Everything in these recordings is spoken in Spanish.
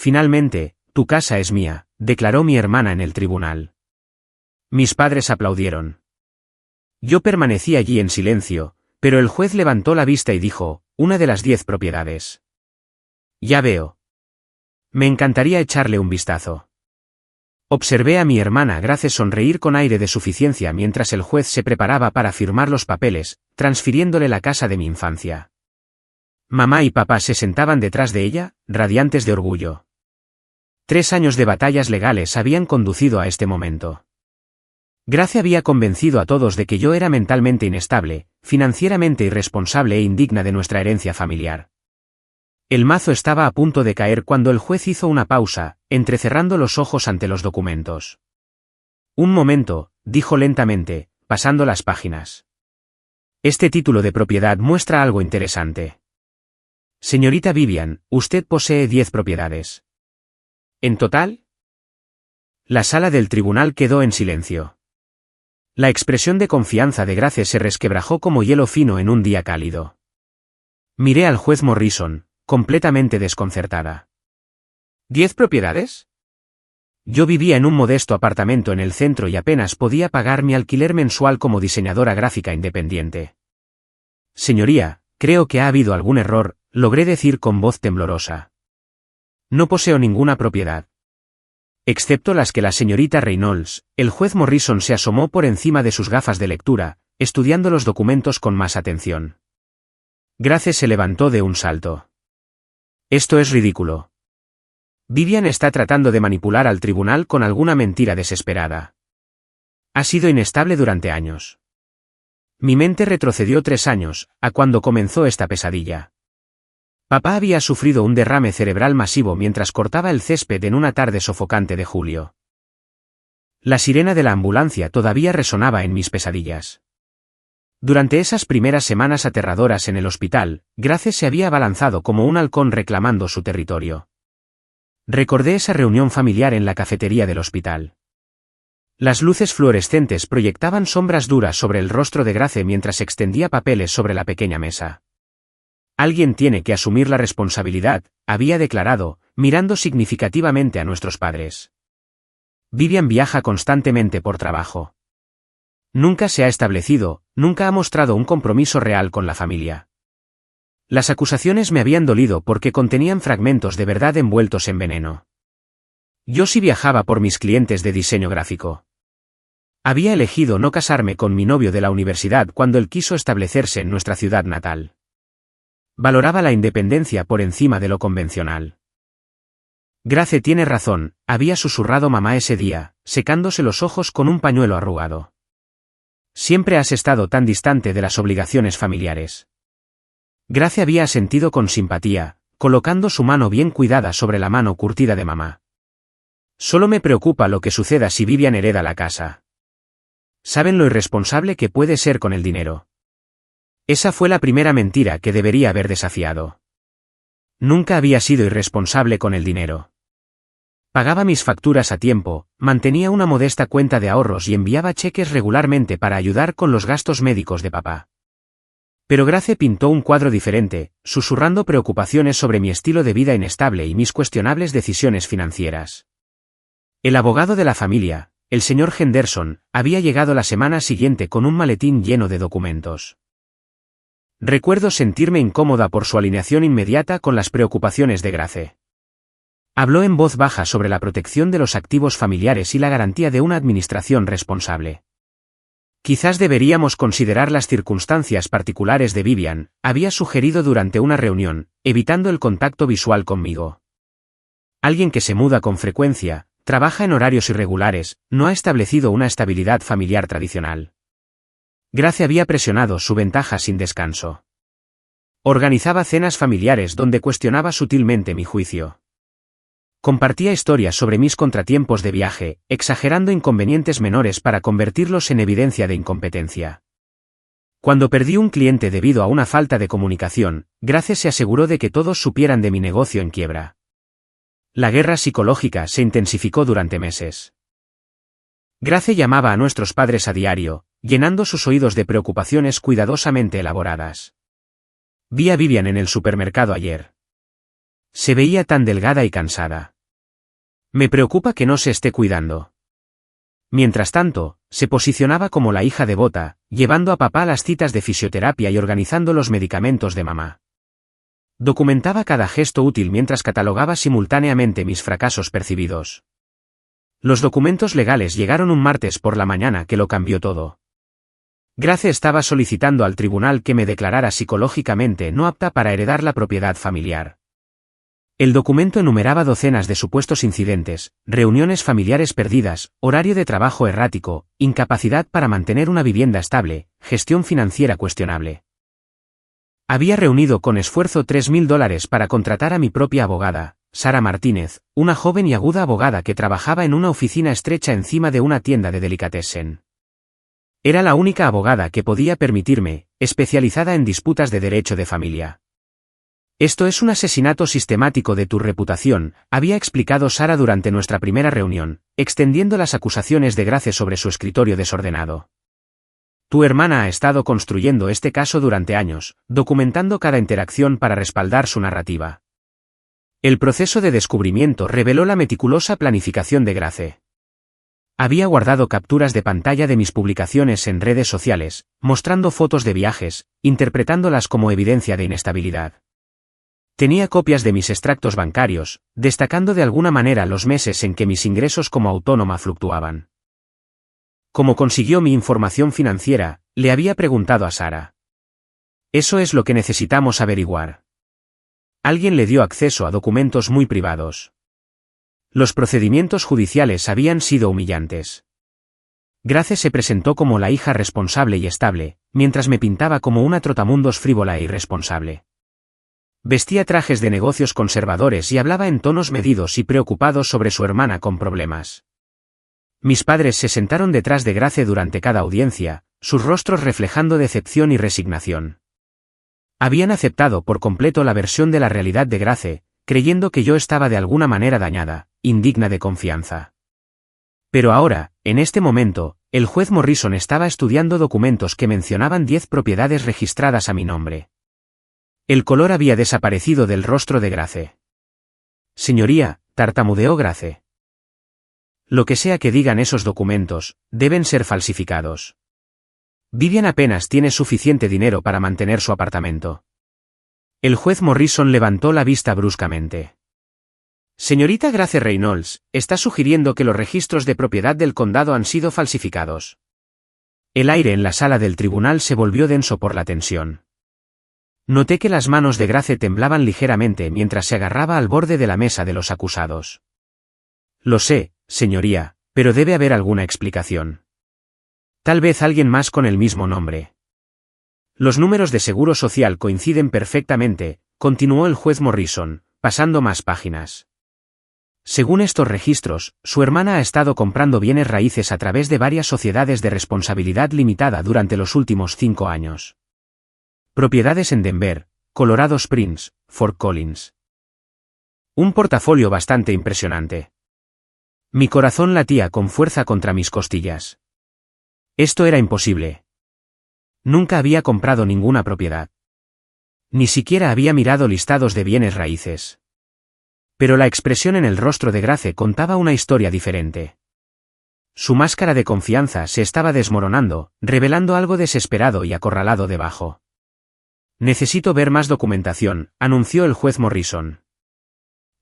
Finalmente, tu casa es mía, declaró mi hermana en el tribunal. Mis padres aplaudieron. Yo permanecí allí en silencio, pero el juez levantó la vista y dijo, una de las 10 propiedades. Ya veo. Me encantaría echarle un vistazo. Observé a mi hermana Grace sonreír con aire de suficiencia mientras el juez se preparaba para firmar los papeles, transfiriéndole la casa de mi infancia. Mamá y papá se sentaban detrás de ella, radiantes de orgullo. 3 años de batallas legales habían conducido a este momento. Grace había convencido a todos de que yo era mentalmente inestable, financieramente irresponsable e indigna de nuestra herencia familiar. El mazo estaba a punto de caer cuando el juez hizo una pausa, entrecerrando los ojos ante los documentos. Un momento, dijo lentamente, pasando las páginas. Este título de propiedad muestra algo interesante. Señorita Vivian, usted posee 10 propiedades. ¿En total? La sala del tribunal quedó en silencio. La expresión de confianza de Grace se resquebrajó como hielo fino en un día cálido. Miré al juez Morrison, completamente desconcertada. ¿10 propiedades? Yo vivía en un modesto apartamento en el centro y apenas podía pagar mi alquiler mensual como diseñadora gráfica independiente. Señoría, creo que ha habido algún error, logré decir con voz temblorosa. No poseo ninguna propiedad. Excepto las que la señorita Reynolds, el juez Morrison se asomó por encima de sus gafas de lectura, estudiando los documentos con más atención. Grace se levantó de un salto. Esto es ridículo. Vivian está tratando de manipular al tribunal con alguna mentira desesperada. Ha sido inestable durante años. Mi mente retrocedió 3 años, a cuando comenzó esta pesadilla. Papá había sufrido un derrame cerebral masivo mientras cortaba el césped en una tarde sofocante de julio. La sirena de la ambulancia todavía resonaba en mis pesadillas. Durante esas primeras semanas aterradoras en el hospital, Grace se había abalanzado como un halcón reclamando su territorio. Recordé esa reunión familiar en la cafetería del hospital. Las luces fluorescentes proyectaban sombras duras sobre el rostro de Grace mientras extendía papeles sobre la pequeña mesa. Alguien tiene que asumir la responsabilidad, había declarado, mirando significativamente a nuestros padres. Vivian viaja constantemente por trabajo. Nunca se ha establecido, nunca ha mostrado un compromiso real con la familia. Las acusaciones me habían dolido porque contenían fragmentos de verdad envueltos en veneno. Yo sí viajaba por mis clientes de diseño gráfico. Había elegido no casarme con mi novio de la universidad cuando él quiso establecerse en nuestra ciudad natal. Valoraba la independencia por encima de lo convencional. Grace tiene razón, había susurrado mamá ese día, secándose los ojos con un pañuelo arrugado. Siempre has estado tan distante de las obligaciones familiares. Grace había asentido con simpatía, colocando su mano bien cuidada sobre la mano curtida de mamá. Solo me preocupa lo que suceda si Vivian hereda la casa. Saben lo irresponsable que puede ser con el dinero. Esa fue la primera mentira que debería haber desafiado. Nunca había sido irresponsable con el dinero. Pagaba mis facturas a tiempo, mantenía una modesta cuenta de ahorros y enviaba cheques regularmente para ayudar con los gastos médicos de papá. Pero Grace pintó un cuadro diferente, susurrando preocupaciones sobre mi estilo de vida inestable y mis cuestionables decisiones financieras. El abogado de la familia, el señor Henderson, había llegado la semana siguiente con un maletín lleno de documentos. Recuerdo sentirme incómoda por su alineación inmediata con las preocupaciones de Grace. Habló en voz baja sobre la protección de los activos familiares y la garantía de una administración responsable. Quizás deberíamos considerar las circunstancias particulares de Vivian, había sugerido durante una reunión, evitando el contacto visual conmigo. Alguien que se muda con frecuencia, trabaja en horarios irregulares, no ha establecido una estabilidad familiar tradicional. Grace había presionado su ventaja sin descanso. Organizaba cenas familiares donde cuestionaba sutilmente mi juicio. Compartía historias sobre mis contratiempos de viaje, exagerando inconvenientes menores para convertirlos en evidencia de incompetencia. Cuando perdí un cliente debido a una falta de comunicación, Grace se aseguró de que todos supieran de mi negocio en quiebra. La guerra psicológica se intensificó durante meses. Grace llamaba a nuestros padres a diario, llenando sus oídos de preocupaciones cuidadosamente elaboradas. Vi a Vivian en el supermercado ayer. Se veía tan delgada y cansada. Me preocupa que no se esté cuidando. Mientras tanto, se posicionaba como la hija devota, llevando a papá las citas de fisioterapia y organizando los medicamentos de mamá. Documentaba cada gesto útil mientras catalogaba simultáneamente mis fracasos percibidos. Los documentos legales llegaron un martes por la mañana que lo cambió todo. Grace estaba solicitando al tribunal que me declarara psicológicamente no apta para heredar la propiedad familiar. El documento enumeraba docenas de supuestos incidentes, reuniones familiares perdidas, horario de trabajo errático, incapacidad para mantener una vivienda estable, gestión financiera cuestionable. Había reunido con esfuerzo $3.000 para contratar a mi propia abogada, Sara Martínez, una joven y aguda abogada que trabajaba en una oficina estrecha encima de una tienda de delicatessen. Era la única abogada que podía permitirme, especializada en disputas de derecho de familia. Esto es un asesinato sistemático de tu reputación, había explicado Sara durante nuestra primera reunión, extendiendo las acusaciones de Grace sobre su escritorio desordenado. Tu hermana ha estado construyendo este caso durante años, documentando cada interacción para respaldar su narrativa. El proceso de descubrimiento reveló la meticulosa planificación de Grace. Había guardado capturas de pantalla de mis publicaciones en redes sociales, mostrando fotos de viajes, interpretándolas como evidencia de inestabilidad. Tenía copias de mis extractos bancarios, destacando de alguna manera los meses en que mis ingresos como autónoma fluctuaban. ¿Cómo consiguió mi información financiera?, le había preguntado a Sara. Eso es lo que necesitamos averiguar. Alguien le dio acceso a documentos muy privados. Los procedimientos judiciales habían sido humillantes. Grace se presentó como la hija responsable y estable, mientras me pintaba como una trotamundos frívola e irresponsable. Vestía trajes de negocios conservadores y hablaba en tonos medidos y preocupados sobre su hermana con problemas. Mis padres se sentaron detrás de Grace durante cada audiencia, sus rostros reflejando decepción y resignación. Habían aceptado por completo la versión de la realidad de Grace, creyendo que yo estaba de alguna manera dañada, indigna de confianza. Pero ahora, en este momento, el juez Morrison estaba estudiando documentos que mencionaban 10 propiedades registradas a mi nombre. El color había desaparecido del rostro de Grace. Señoría, tartamudeó Grace. Lo que sea que digan esos documentos, deben ser falsificados. Vivian apenas tiene suficiente dinero para mantener su apartamento. El juez Morrison levantó la vista bruscamente. Señorita Grace Reynolds, está sugiriendo que los registros de propiedad del condado han sido falsificados. El aire en la sala del tribunal se volvió denso por la tensión. Noté que las manos de Grace temblaban ligeramente mientras se agarraba al borde de la mesa de los acusados. Lo sé, señoría, pero debe haber alguna explicación. Tal vez alguien más con el mismo nombre. Los números de seguro social coinciden perfectamente, continuó el juez Morrison, pasando más páginas. Según estos registros, su hermana ha estado comprando bienes raíces a través de varias sociedades de responsabilidad limitada durante los últimos 5 años. Propiedades en Denver, Colorado Springs, Fort Collins. Un portafolio bastante impresionante. Mi corazón latía con fuerza contra mis costillas. Esto era imposible. Nunca había comprado ninguna propiedad. Ni siquiera había mirado listados de bienes raíces. Pero la expresión en el rostro de Grace contaba una historia diferente. Su máscara de confianza se estaba desmoronando, revelando algo desesperado y acorralado debajo. Necesito ver más documentación, anunció el juez Morrison.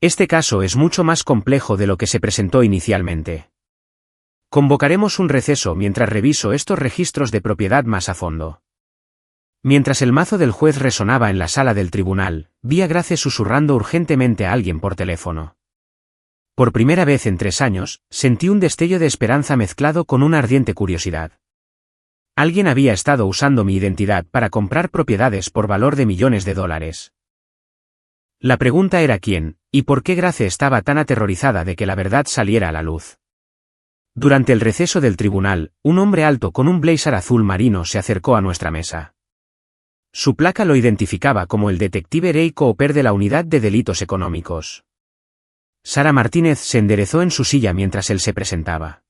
Este caso es mucho más complejo de lo que se presentó inicialmente. Convocaremos un receso mientras reviso estos registros de propiedad más a fondo. Mientras el mazo del juez resonaba en la sala del tribunal, vi a Grace susurrando urgentemente a alguien por teléfono. Por primera vez en 3 años, sentí un destello de esperanza mezclado con una ardiente curiosidad. Alguien había estado usando mi identidad para comprar propiedades por valor de millones de dólares. La pregunta era quién, y por qué Grace estaba tan aterrorizada de que la verdad saliera a la luz. Durante el receso del tribunal, un hombre alto con un blazer azul marino se acercó a nuestra mesa. Su placa lo identificaba como el detective Ray Cooper de la Unidad de Delitos Económicos. Sara Martínez se enderezó en su silla mientras él se presentaba.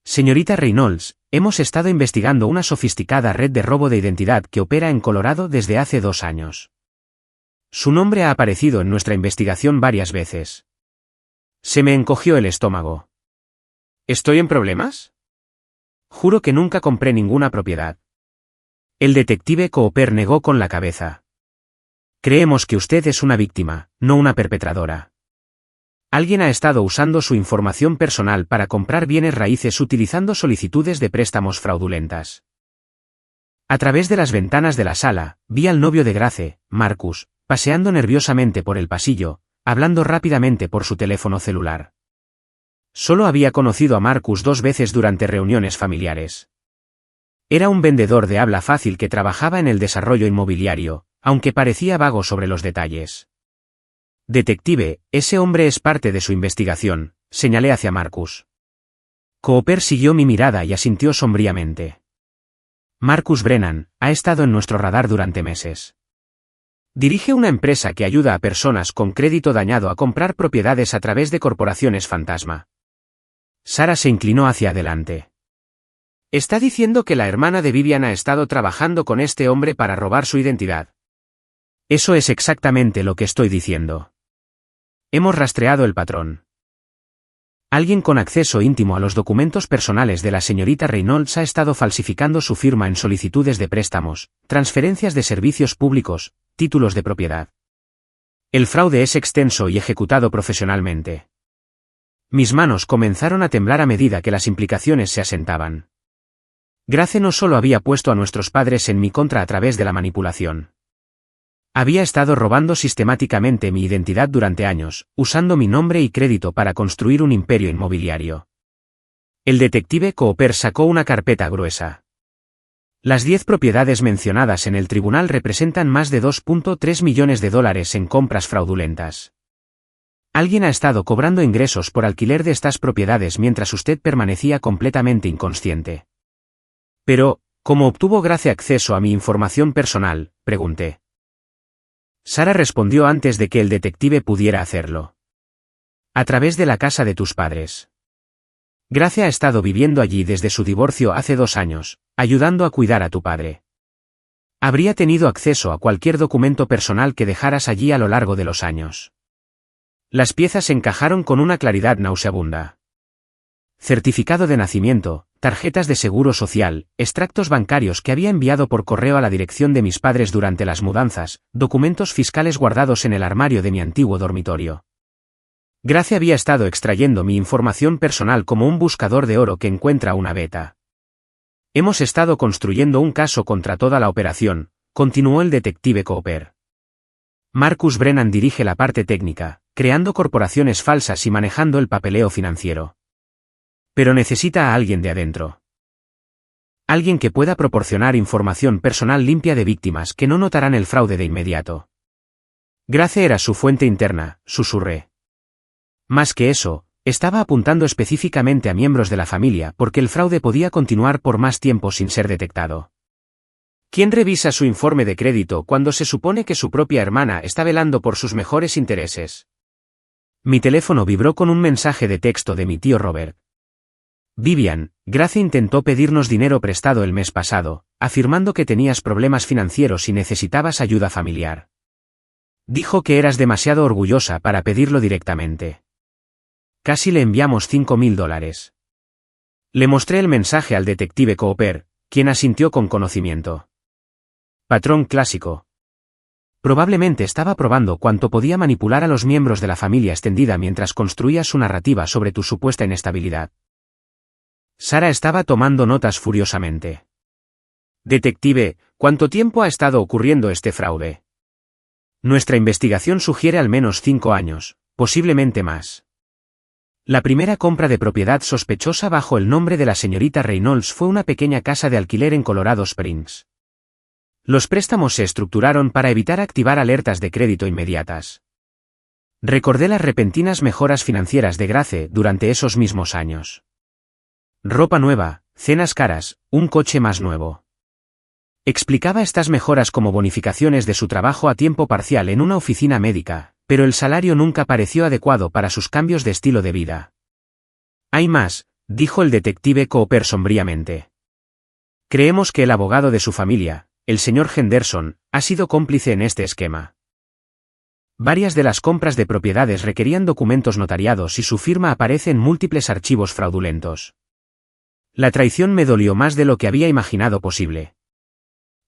Señorita Reynolds, hemos estado investigando una sofisticada red de robo de identidad que opera en Colorado desde hace 2 años. Su nombre ha aparecido en nuestra investigación varias veces. Se me encogió el estómago. ¿Estoy en problemas? Juro que nunca compré ninguna propiedad. El detective Cooper negó con la cabeza. Creemos que usted es una víctima, no una perpetradora. Alguien ha estado usando su información personal para comprar bienes raíces utilizando solicitudes de préstamos fraudulentas. A través de las ventanas de la sala, vi al novio de Grace, Marcus, paseando nerviosamente por el pasillo, hablando rápidamente por su teléfono celular. Solo había conocido a Marcus 2 veces durante reuniones familiares. Era un vendedor de habla fácil que trabajaba en el desarrollo inmobiliario, aunque parecía vago sobre los detalles. Detective, ese hombre es parte de su investigación, señalé hacia Marcus. Cooper siguió mi mirada y asintió sombríamente. Marcus Brennan ha estado en nuestro radar durante meses. Dirige una empresa que ayuda a personas con crédito dañado a comprar propiedades a través de corporaciones fantasma. Sara se inclinó hacia adelante. ¿Está diciendo que la hermana de Vivian ha estado trabajando con este hombre para robar su identidad? Eso es exactamente lo que estoy diciendo. Hemos rastreado el patrón. Alguien con acceso íntimo a los documentos personales de la señorita Reynolds ha estado falsificando su firma en solicitudes de préstamos, transferencias de servicios públicos, títulos de propiedad. El fraude es extenso y ejecutado profesionalmente. Mis manos comenzaron a temblar a medida que las implicaciones se asentaban. Grace no solo había puesto a nuestros padres en mi contra a través de la manipulación. Había estado robando sistemáticamente mi identidad durante años, usando mi nombre y crédito para construir un imperio inmobiliario. El detective Cooper sacó una carpeta gruesa. Las 10 propiedades mencionadas en el tribunal representan más de $2.3 millones en compras fraudulentas. Alguien ha estado cobrando ingresos por alquiler de estas propiedades mientras usted permanecía completamente inconsciente. Pero, ¿cómo obtuvo Grace acceso a mi información personal?, pregunté. Sara respondió antes de que el detective pudiera hacerlo. A través de la casa de tus padres. Grace ha estado viviendo allí desde su divorcio hace 2 años, ayudando a cuidar a tu padre. Habría tenido acceso a cualquier documento personal que dejaras allí a lo largo de los años. Las piezas encajaron con una claridad nauseabunda. Certificado de nacimiento, tarjetas de seguro social, extractos bancarios que había enviado por correo a la dirección de mis padres durante las mudanzas, documentos fiscales guardados en el armario de mi antiguo dormitorio. Grace había estado extrayendo mi información personal como un buscador de oro que encuentra una veta. Hemos estado construyendo un caso contra toda la operación, continuó el detective Cooper. Marcus Brennan dirige la parte técnica, creando corporaciones falsas y manejando el papeleo financiero. Pero necesita a alguien de adentro. Alguien que pueda proporcionar información personal limpia de víctimas que no notarán el fraude de inmediato. Grace era su fuente interna, susurré. Más que eso, estaba apuntando específicamente a miembros de la familia porque el fraude podía continuar por más tiempo sin ser detectado. ¿Quién revisa su informe de crédito cuando se supone que su propia hermana está velando por sus mejores intereses? Mi teléfono vibró con un mensaje de texto de mi tío Robert. Vivian, Grace intentó pedirnos dinero prestado el mes pasado, afirmando que tenías problemas financieros y necesitabas ayuda familiar. Dijo que eras demasiado orgullosa para pedirlo directamente. Casi le enviamos $5,000. Le mostré el mensaje al detective Cooper, quien asintió con conocimiento. Patrón clásico. Probablemente estaba probando cuánto podía manipular a los miembros de la familia extendida mientras construía su narrativa sobre tu supuesta inestabilidad. Sara estaba tomando notas furiosamente. Detective, ¿cuánto tiempo ha estado ocurriendo este fraude? Nuestra investigación sugiere al menos 5 años, posiblemente más. La primera compra de propiedad sospechosa bajo el nombre de la señorita Reynolds fue una pequeña casa de alquiler en Colorado Springs. Los préstamos se estructuraron para evitar activar alertas de crédito inmediatas. Recordé las repentinas mejoras financieras de Grace durante esos mismos años. Ropa nueva, cenas caras, un coche más nuevo. Explicaba estas mejoras como bonificaciones de su trabajo a tiempo parcial en una oficina médica, pero el salario nunca pareció adecuado para sus cambios de estilo de vida. Hay más, dijo el detective Cooper sombríamente. Creemos que el abogado de su familia, el señor Henderson, ha sido cómplice en este esquema. Varias de las compras de propiedades requerían documentos notariados y su firma aparece en múltiples archivos fraudulentos. La traición me dolió más de lo que había imaginado posible.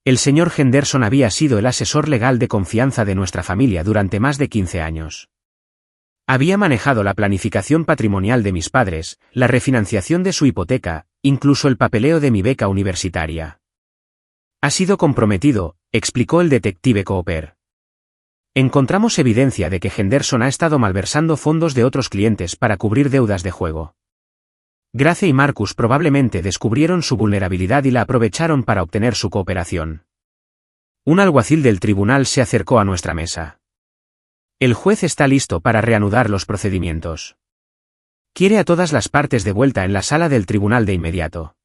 El señor Henderson había sido el asesor legal de confianza de nuestra familia durante más de 15 años. Había manejado la planificación patrimonial de mis padres, la refinanciación de su hipoteca, incluso el papeleo de mi beca universitaria. Ha sido comprometido, explicó el detective Cooper. Encontramos evidencia de que Henderson ha estado malversando fondos de otros clientes para cubrir deudas de juego. Grace y Marcus probablemente descubrieron su vulnerabilidad y la aprovecharon para obtener su cooperación. Un alguacil del tribunal se acercó a nuestra mesa. El juez está listo para reanudar los procedimientos. Quiere a todas las partes de vuelta en la sala del tribunal de inmediato.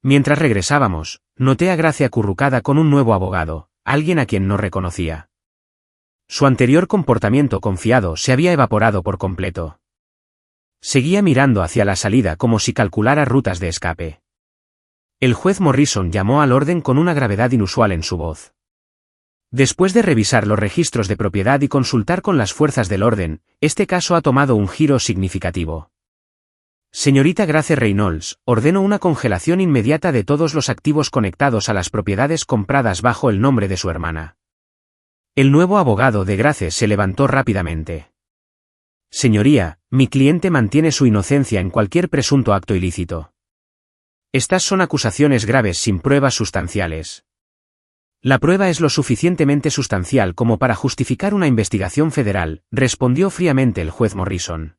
Mientras regresábamos, noté a Grace acurrucada con un nuevo abogado, alguien a quien no reconocía. Su anterior comportamiento confiado se había evaporado por completo. Seguía mirando hacia la salida como si calculara rutas de escape. El juez Morrison llamó al orden con una gravedad inusual en su voz. Después de revisar los registros de propiedad y consultar con las fuerzas del orden, este caso ha tomado un giro significativo. Señorita Grace Reynolds, ordeno una congelación inmediata de todos los activos conectados a las propiedades compradas bajo el nombre de su hermana. El nuevo abogado de Grace se levantó rápidamente. Señoría, mi cliente mantiene su inocencia en cualquier presunto acto ilícito. Estas son acusaciones graves sin pruebas sustanciales. La prueba es lo suficientemente sustancial como para justificar una investigación federal, respondió fríamente el juez Morrison.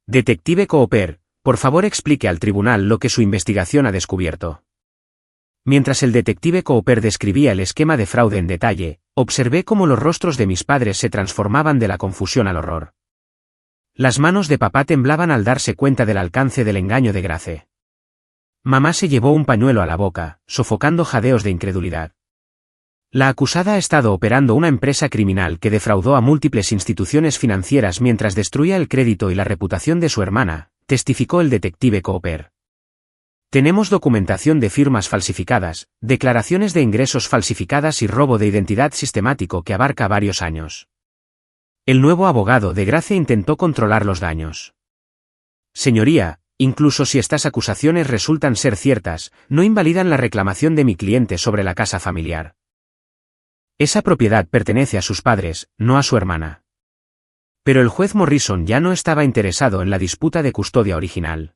Detective Cooper, por favor explique al tribunal lo que su investigación ha descubierto. Mientras el detective Cooper describía el esquema de fraude en detalle, observé cómo los rostros de mis padres se transformaban de la confusión al horror. Las manos de papá temblaban al darse cuenta del alcance del engaño de Grace. Mamá se llevó un pañuelo a la boca, sofocando jadeos de incredulidad. La acusada ha estado operando una empresa criminal que defraudó a múltiples instituciones financieras mientras destruía el crédito y la reputación de su hermana, testificó el detective Cooper. Tenemos documentación de firmas falsificadas, declaraciones de ingresos falsificadas y robo de identidad sistemático que abarca varios años. El nuevo abogado de Grace intentó controlar los daños. Señoría, incluso si estas acusaciones resultan ser ciertas, no invalidan la reclamación de mi cliente sobre la casa familiar. Esa propiedad pertenece a sus padres, no a su hermana. Pero el juez Morrison ya no estaba interesado en la disputa de custodia original.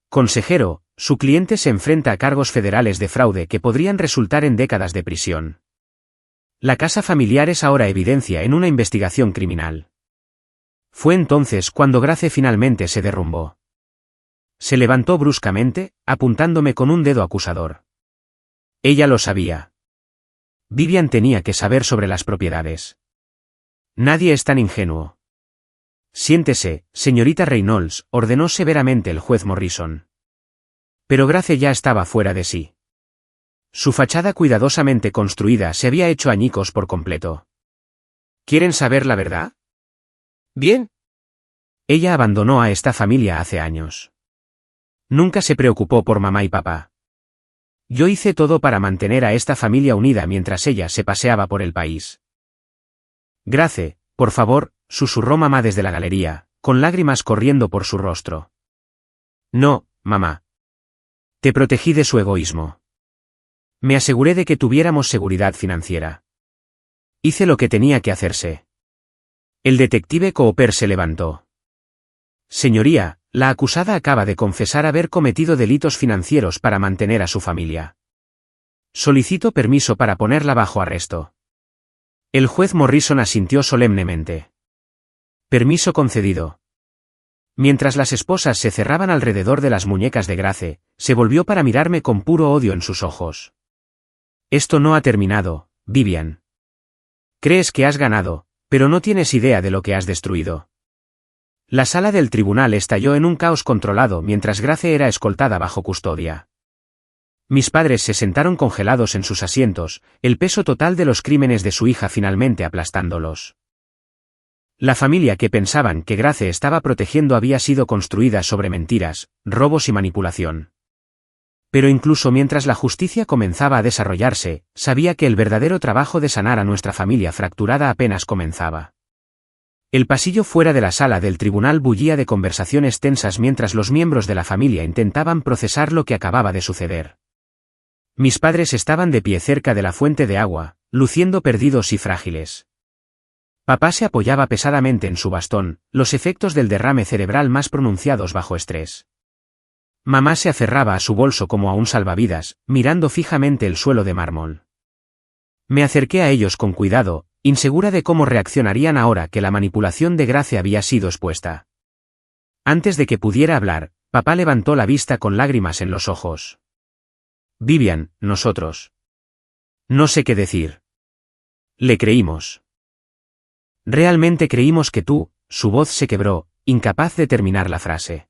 Consejero, su cliente se enfrenta a cargos federales de fraude que podrían resultar en décadas de prisión. La casa familiar es ahora evidencia en una investigación criminal. Fue entonces cuando Grace finalmente se derrumbó. Se levantó bruscamente, apuntándome con un dedo acusador. Ella lo sabía. Vivian tenía que saber sobre las propiedades. Nadie es tan ingenuo. Siéntese, señorita Reynolds, ordenó severamente el juez Morrison. Pero Grace ya estaba fuera de sí. Su fachada cuidadosamente construida se había hecho añicos por completo. ¿Quieren saber la verdad? Bien. Ella abandonó a esta familia hace años. Nunca se preocupó por mamá y papá. Yo hice todo para mantener a esta familia unida mientras ella se paseaba por el país. Grace, por favor, susurró mamá desde la galería, con lágrimas corriendo por su rostro. No, mamá. Te protegí de su egoísmo. Me aseguré de que tuviéramos seguridad financiera. Hice lo que tenía que hacerse. El detective Cooper se levantó. Señoría, la acusada acaba de confesar haber cometido delitos financieros para mantener a su familia. Solicito permiso para ponerla bajo arresto. El juez Morrison asintió solemnemente. Permiso concedido. Mientras las esposas se cerraban alrededor de las muñecas de Grace, se volvió para mirarme con puro odio en sus ojos. Esto no ha terminado, Vivian. Crees que has ganado, pero no tienes idea de lo que has destruido. La sala del tribunal estalló en un caos controlado mientras Grace era escoltada bajo custodia. Mis padres se sentaron congelados en sus asientos, el peso total de los crímenes de su hija finalmente aplastándolos. La familia que pensaban que Grace estaba protegiendo había sido construida sobre mentiras, robos y manipulación. Pero incluso mientras la justicia comenzaba a desarrollarse, sabía que el verdadero trabajo de sanar a nuestra familia fracturada apenas comenzaba. El pasillo fuera de la sala del tribunal bullía de conversaciones tensas mientras los miembros de la familia intentaban procesar lo que acababa de suceder. Mis padres estaban de pie cerca de la fuente de agua, luciendo perdidos y frágiles. Papá se apoyaba pesadamente en su bastón, los efectos del derrame cerebral más pronunciados bajo estrés. Mamá se aferraba a su bolso como a un salvavidas, mirando fijamente el suelo de mármol. Me acerqué a ellos con cuidado, insegura de cómo reaccionarían ahora que la manipulación de Grace había sido expuesta. Antes de que pudiera hablar, papá levantó la vista con lágrimas en los ojos. Vivian, nosotros. No sé qué decir. Le creímos. Realmente creímos que tú, su voz se quebró, incapaz de terminar la frase.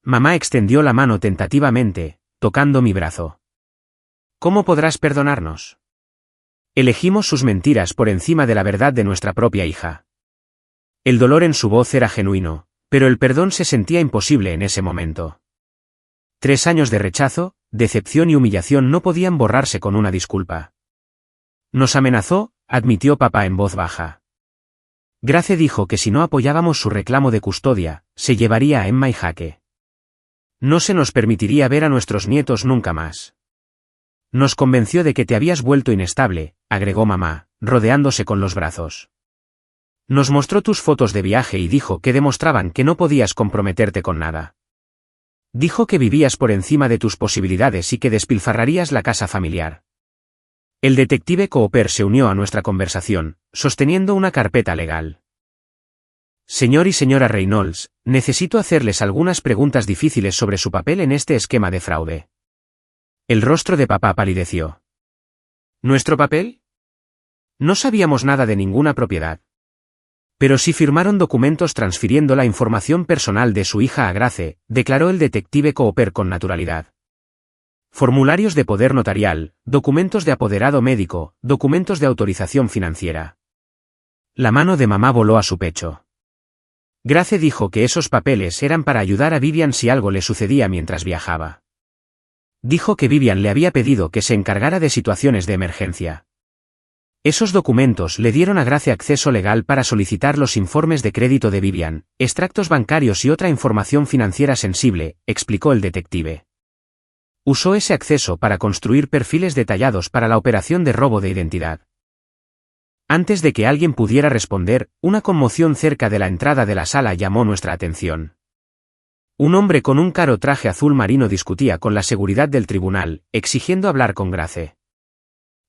Mamá extendió la mano tentativamente, tocando mi brazo. ¿Cómo podrás perdonarnos? Elegimos sus mentiras por encima de la verdad de nuestra propia hija. El dolor en su voz era genuino, pero el perdón se sentía imposible en ese momento. 3 años de rechazo, decepción y humillación no podían borrarse con una disculpa. Nos amenazó, admitió papá en voz baja. Grace dijo que si no apoyábamos su reclamo de custodia, se llevaría a Emma y Jaque. No se nos permitiría ver a nuestros nietos nunca más. Nos convenció de que te habías vuelto inestable, agregó mamá, rodeándose con los brazos. Nos mostró tus fotos de viaje y dijo que demostraban que no podías comprometerte con nada. Dijo que vivías por encima de tus posibilidades y que despilfarrarías la casa familiar. El detective Cooper se unió a nuestra conversación, sosteniendo una carpeta legal. Señor y señora Reynolds, necesito hacerles algunas preguntas difíciles sobre su papel en este esquema de fraude. El rostro de papá palideció. ¿Nuestro papel? No sabíamos nada de ninguna propiedad. Pero sí firmaron documentos transfiriendo la información personal de su hija a Grace, declaró el detective Cooper con naturalidad. Formularios de poder notarial, documentos de apoderado médico, documentos de autorización financiera. La mano de mamá voló a su pecho. Grace dijo que esos papeles eran para ayudar a Vivian si algo le sucedía mientras viajaba. Dijo que Vivian le había pedido que se encargara de situaciones de emergencia. Esos documentos le dieron a Grace acceso legal para solicitar los informes de crédito de Vivian, extractos bancarios y otra información financiera sensible, explicó el detective. Usó ese acceso para construir perfiles detallados para la operación de robo de identidad. Antes de que alguien pudiera responder, una conmoción cerca de la entrada de la sala llamó nuestra atención. Un hombre con un caro traje azul marino discutía con la seguridad del tribunal, exigiendo hablar con Grace.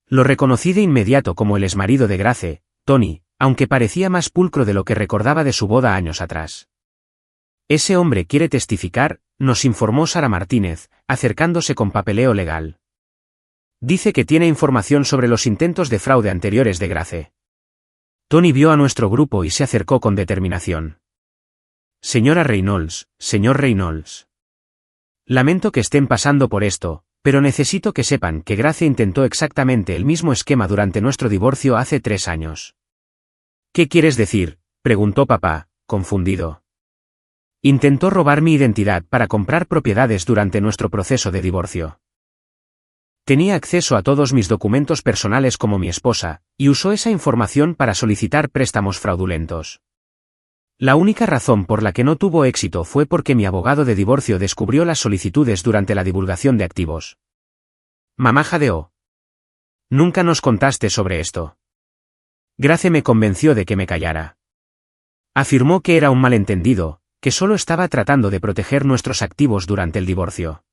Lo reconocí de inmediato como el exmarido de Grace, Tony, aunque parecía más pulcro de lo que recordaba de su boda años atrás. Ese hombre quiere testificar, nos informó Sara Martínez, acercándose con papeleo legal. Dice que tiene información sobre los intentos de fraude anteriores de Grace. Tony vio a nuestro grupo y se acercó con determinación. Señora Reynolds, señor Reynolds. Lamento que estén pasando por esto, pero necesito que sepan que Grace intentó exactamente el mismo esquema durante nuestro divorcio hace 3 años. ¿Qué quieres decir?, preguntó papá, confundido. Intentó robar mi identidad para comprar propiedades durante nuestro proceso de divorcio. Tenía acceso a todos mis documentos personales como mi esposa, y usó esa información para solicitar préstamos fraudulentos. La única razón por la que no tuvo éxito fue porque mi abogado de divorcio descubrió las solicitudes durante la divulgación de activos. Mamá jadeó. Nunca nos contaste sobre esto. Grace me convenció de que me callara. Afirmó que era un malentendido, que solo estaba tratando de proteger nuestros activos durante el divorcio.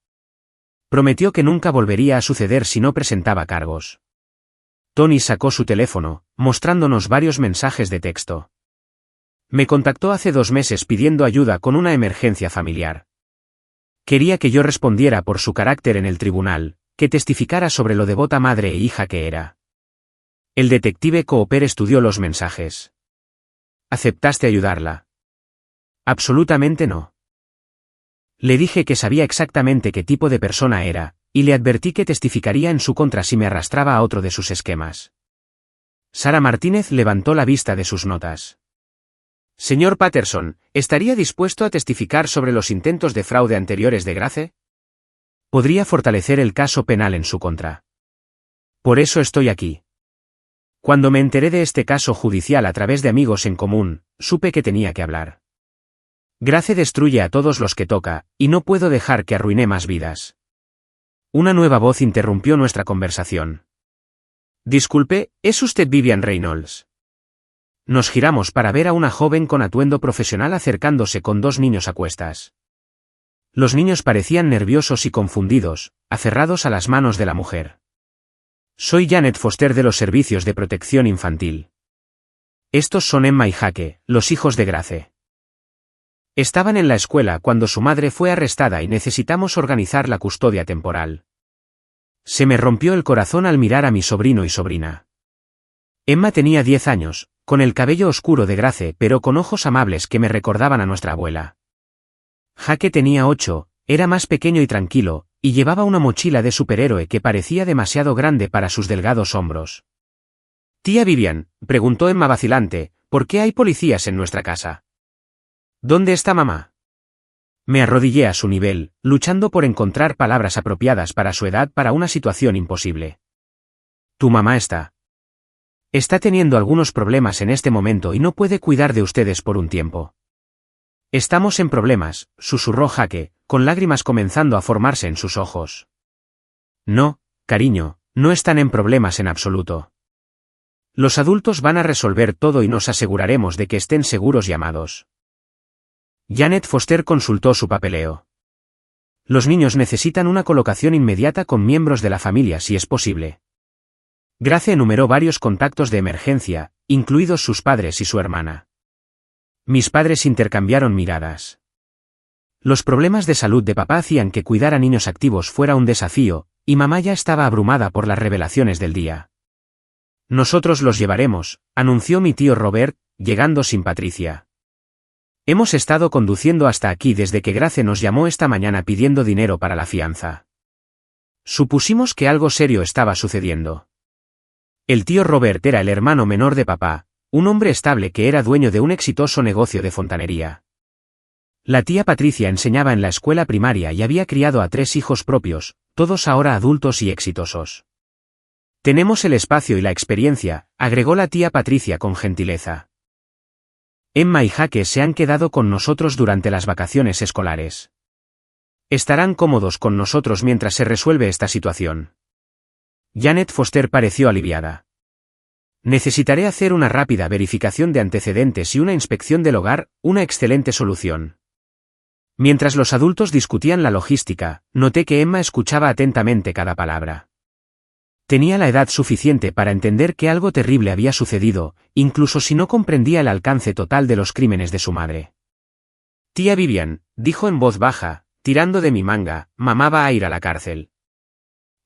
Prometió que nunca volvería a suceder si no presentaba cargos. Tony sacó su teléfono, mostrándonos varios mensajes de texto. Me contactó hace 2 meses pidiendo ayuda con una emergencia familiar. Quería que yo respondiera por su carácter en el tribunal, que testificara sobre lo devota madre e hija que era. El detective Cooper estudió los mensajes. ¿Aceptaste ayudarla? Absolutamente no. Le dije que sabía exactamente qué tipo de persona era, y le advertí que testificaría en su contra si me arrastraba a otro de sus esquemas. Sara Martínez levantó la vista de sus notas. Señor Patterson, ¿estaría dispuesto a testificar sobre los intentos de fraude anteriores de Grace? Podría fortalecer el caso penal en su contra. Por eso estoy aquí. Cuando me enteré de este caso judicial a través de amigos en común, supe que tenía que hablar. Grace destruye a todos los que toca, y no puedo dejar que arruine más vidas. Una nueva voz interrumpió nuestra conversación. Disculpe, ¿es usted Vivian Reynolds? Nos giramos para ver a una joven con atuendo profesional acercándose con 2 niños a cuestas. Los niños parecían nerviosos y confundidos, aferrados a las manos de la mujer. Soy Janet Foster de los Servicios de Protección Infantil. Estos son Emma y Jake, los hijos de Grace. Estaban en la escuela cuando su madre fue arrestada y necesitamos organizar la custodia temporal. Se me rompió el corazón al mirar a mi sobrino y sobrina. Emma tenía 10 años, con el cabello oscuro de Grace pero con ojos amables que me recordaban a nuestra abuela. Jake tenía 8, era más pequeño y tranquilo, y llevaba una mochila de superhéroe que parecía demasiado grande para sus delgados hombros. Tía Vivian, preguntó Emma vacilante, ¿por qué hay policías en nuestra casa? ¿Dónde está mamá? Me arrodillé a su nivel, luchando por encontrar palabras apropiadas para su edad para una situación imposible. Tu mamá está teniendo algunos problemas en este momento y no puede cuidar de ustedes por un tiempo. Estamos en problemas, susurró Jake, con lágrimas comenzando a formarse en sus ojos. No, cariño, no están en problemas en absoluto. Los adultos van a resolver todo y nos aseguraremos de que estén seguros y amados. Janet Foster consultó su papeleo. Los niños necesitan una colocación inmediata con miembros de la familia si es posible. Grace enumeró varios contactos de emergencia, incluidos sus padres y su hermana. Mis padres intercambiaron miradas. Los problemas de salud de papá hacían que cuidar a niños activos fuera un desafío, y mamá ya estaba abrumada por las revelaciones del día. Nosotros los llevaremos, anunció mi tío Robert, llegando sin Patricia. Hemos estado conduciendo hasta aquí desde que Grace nos llamó esta mañana pidiendo dinero para la fianza. Supusimos que algo serio estaba sucediendo. El tío Robert era el hermano menor de papá, un hombre estable que era dueño de un exitoso negocio de fontanería. La tía Patricia enseñaba en la escuela primaria y había criado a 3 hijos propios, todos ahora adultos y exitosos. Tenemos el espacio y la experiencia, agregó la tía Patricia con gentileza. Emma y Jake se han quedado con nosotros durante las vacaciones escolares. Estarán cómodos con nosotros mientras se resuelve esta situación. Janet Foster pareció aliviada. Necesitaré hacer una rápida verificación de antecedentes y una inspección del hogar, una excelente solución. Mientras los adultos discutían la logística, noté que Emma escuchaba atentamente cada palabra. Tenía la edad suficiente para entender que algo terrible había sucedido, incluso si no comprendía el alcance total de los crímenes de su madre. Tía Vivian, dijo en voz baja, tirando de mi manga, mamá va a ir a la cárcel.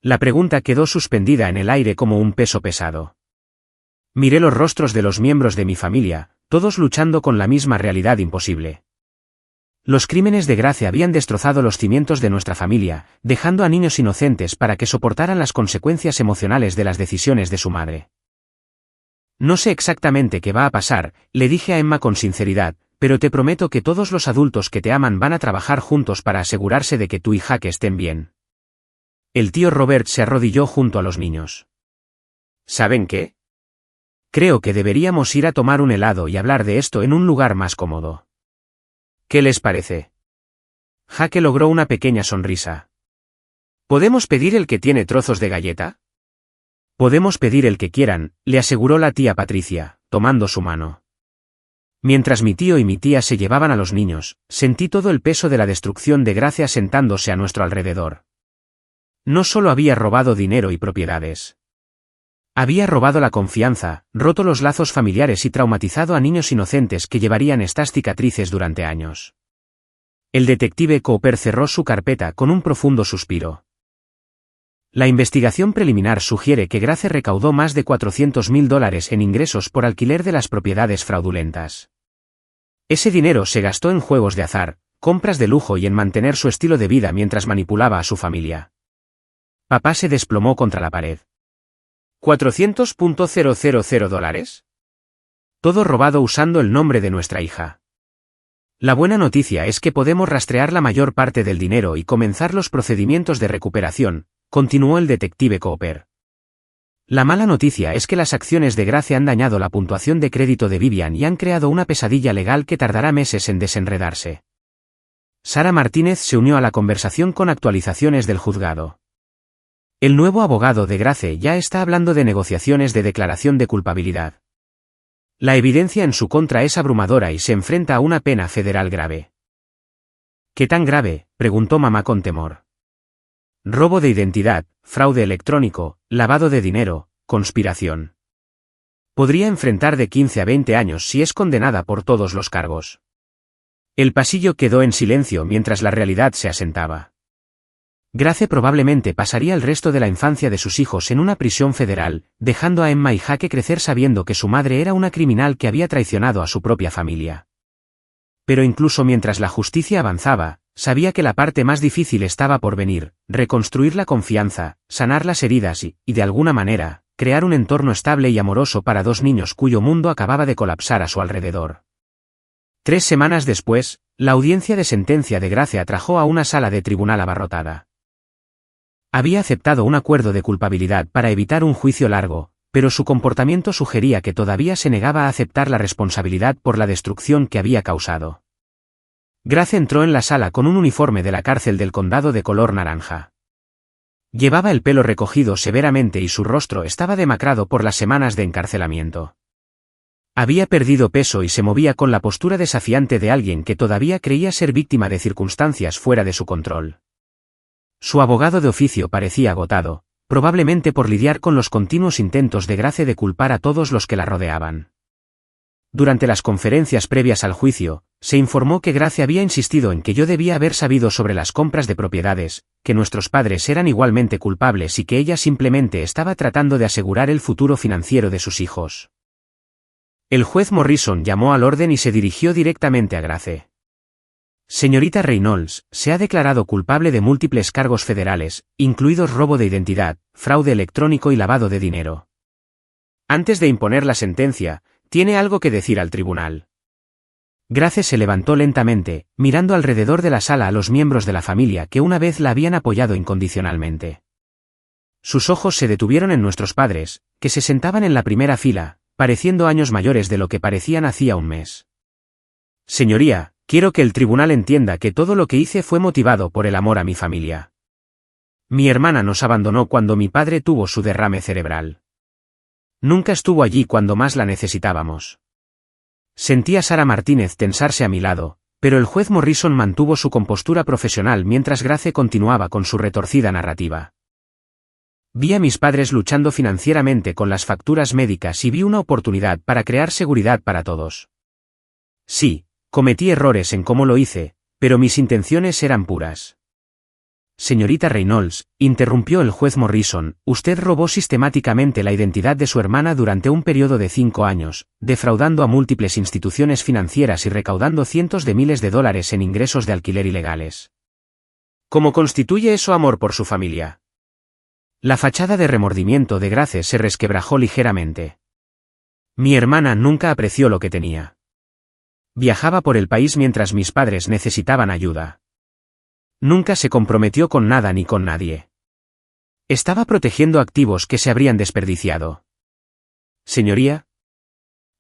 La pregunta quedó suspendida en el aire como un peso pesado. Miré los rostros de los miembros de mi familia, todos luchando con la misma realidad imposible. Los crímenes de Grace habían destrozado los cimientos de nuestra familia, dejando a niños inocentes para que soportaran las consecuencias emocionales de las decisiones de su madre. No sé exactamente qué va a pasar, le dije a Emma con sinceridad, pero te prometo que todos los adultos que te aman van a trabajar juntos para asegurarse de que tu hija que estén bien. El tío Robert se arrodilló junto a los niños. ¿Saben qué? Creo que deberíamos ir a tomar un helado y hablar de esto en un lugar más cómodo. ¿Qué les parece? Jake logró una pequeña sonrisa. ¿Podemos pedir el que tiene trozos de galleta? Podemos pedir el que quieran, le aseguró la tía Patricia, tomando su mano. Mientras mi tío y mi tía se llevaban a los niños, sentí todo el peso de la destrucción de Grace asentándose a nuestro alrededor. No solo había robado dinero y propiedades. Había robado la confianza, roto los lazos familiares y traumatizado a niños inocentes que llevarían estas cicatrices durante años. El detective Cooper cerró su carpeta con un profundo suspiro. La investigación preliminar sugiere que Grace recaudó más de $400,000 en ingresos por alquiler de las propiedades fraudulentas. Ese dinero se gastó en juegos de azar, compras de lujo y en mantener su estilo de vida mientras manipulaba a su familia. Papá se desplomó contra la pared. $400,000. Todo robado usando el nombre de nuestra hija. La buena noticia es que podemos rastrear la mayor parte del dinero y comenzar los procedimientos de recuperación, continuó el detective Cooper. La mala noticia es que las acciones de Grace han dañado la puntuación de crédito de Vivian y han creado una pesadilla legal que tardará meses en desenredarse. Sara Martínez se unió a la conversación con actualizaciones del juzgado. El nuevo abogado de Grace ya está hablando de negociaciones de declaración de culpabilidad. La evidencia en su contra es abrumadora y se enfrenta a una pena federal grave. ¿Qué tan grave?, preguntó mamá con temor. Robo de identidad, fraude electrónico, lavado de dinero, conspiración. Podría enfrentar de 15 a 20 años si es condenada por todos los cargos. El pasillo quedó en silencio mientras la realidad se asentaba. Grace probablemente pasaría el resto de la infancia de sus hijos en una prisión federal, dejando a Emma y Jake crecer sabiendo que su madre era una criminal que había traicionado a su propia familia. Pero incluso mientras la justicia avanzaba, sabía que la parte más difícil estaba por venir: reconstruir la confianza, sanar las heridas y, de alguna manera, crear un entorno estable y amoroso para dos niños cuyo mundo acababa de colapsar a su alrededor. 3 semanas después, la audiencia de sentencia de Grace atrajo a una sala de tribunal abarrotada. Había aceptado un acuerdo de culpabilidad para evitar un juicio largo, pero su comportamiento sugería que todavía se negaba a aceptar la responsabilidad por la destrucción que había causado. Grace entró en la sala con un uniforme de la cárcel del condado de color naranja. Llevaba el pelo recogido severamente y su rostro estaba demacrado por las semanas de encarcelamiento. Había perdido peso y se movía con la postura desafiante de alguien que todavía creía ser víctima de circunstancias fuera de su control. Su abogado de oficio parecía agotado, probablemente por lidiar con los continuos intentos de Grace de culpar a todos los que la rodeaban. Durante las conferencias previas al juicio, se informó que Grace había insistido en que yo debía haber sabido sobre las compras de propiedades, que nuestros padres eran igualmente culpables y que ella simplemente estaba tratando de asegurar el futuro financiero de sus hijos. El juez Morrison llamó al orden y se dirigió directamente a Grace. Señorita Reynolds, se ha declarado culpable de múltiples cargos federales, incluidos robo de identidad, fraude electrónico y lavado de dinero. Antes de imponer la sentencia, tiene algo que decir al tribunal. Grace se levantó lentamente, mirando alrededor de la sala a los miembros de la familia que una vez la habían apoyado incondicionalmente. Sus ojos se detuvieron en nuestros padres, que se sentaban en la primera fila, pareciendo años mayores de lo que parecían hacía un mes. Señoría, quiero que el tribunal entienda que todo lo que hice fue motivado por el amor a mi familia. Mi hermana nos abandonó cuando mi padre tuvo su derrame cerebral. Nunca estuvo allí cuando más la necesitábamos. Sentí a Sara Martínez tensarse a mi lado, pero el juez Morrison mantuvo su compostura profesional mientras Grace continuaba con su retorcida narrativa. Vi a mis padres luchando financieramente con las facturas médicas y vi una oportunidad para crear seguridad para todos. Sí, cometí errores en cómo lo hice, pero mis intenciones eran puras. Señorita Reynolds, interrumpió el juez Morrison, usted robó sistemáticamente la identidad de su hermana durante un periodo de 5 años, defraudando a múltiples instituciones financieras y recaudando cientos de miles de dólares en ingresos de alquiler ilegales. ¿Cómo constituye eso amor por su familia? La fachada de remordimiento de Grace se resquebrajó ligeramente. Mi hermana nunca apreció lo que tenía. Viajaba por el país mientras mis padres necesitaban ayuda. Nunca se comprometió con nada ni con nadie. Estaba protegiendo activos que se habrían desperdiciado. Señoría.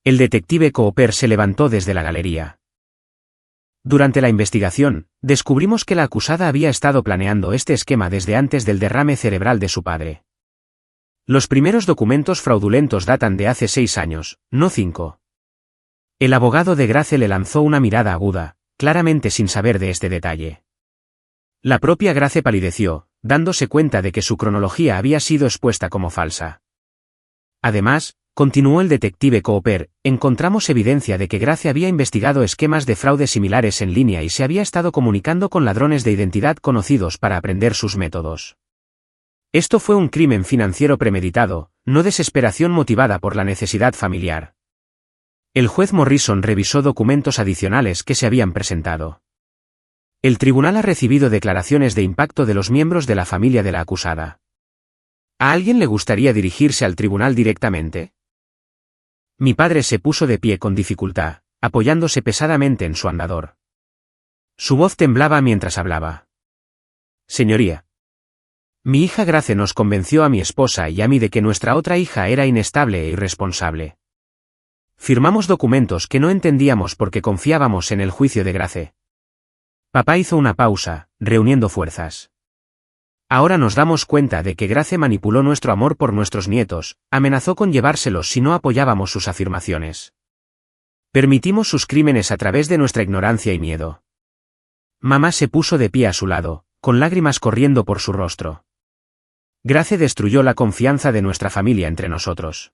El detective Cooper se levantó desde la galería. Durante la investigación, descubrimos que la acusada había estado planeando este esquema desde antes del derrame cerebral de su padre. Los primeros documentos fraudulentos datan de hace 6 años, no 5. El abogado de Grace le lanzó una mirada aguda, claramente sin saber de este detalle. La propia Grace palideció, dándose cuenta de que su cronología había sido expuesta como falsa. Además, continuó el detective Cooper, encontramos evidencia de que Grace había investigado esquemas de fraude similares en línea y se había estado comunicando con ladrones de identidad conocidos para aprender sus métodos. Esto fue un crimen financiero premeditado, no desesperación motivada por la necesidad familiar. El juez Morrison revisó documentos adicionales que se habían presentado. El tribunal ha recibido declaraciones de impacto de los miembros de la familia de la acusada. ¿A alguien le gustaría dirigirse al tribunal directamente? Mi padre se puso de pie con dificultad, apoyándose pesadamente en su andador. Su voz temblaba mientras hablaba. Señoría. Mi hija Grace nos convenció a mi esposa y a mí de que nuestra otra hija era inestable e irresponsable. Firmamos documentos que no entendíamos porque confiábamos en el juicio de Grace. Papá hizo una pausa, reuniendo fuerzas. Ahora nos damos cuenta de que Grace manipuló nuestro amor por nuestros nietos, amenazó con llevárselos si no apoyábamos sus afirmaciones. Permitimos sus crímenes a través de nuestra ignorancia y miedo. Mamá se puso de pie a su lado, con lágrimas corriendo por su rostro. Grace destruyó la confianza de nuestra familia entre nosotros.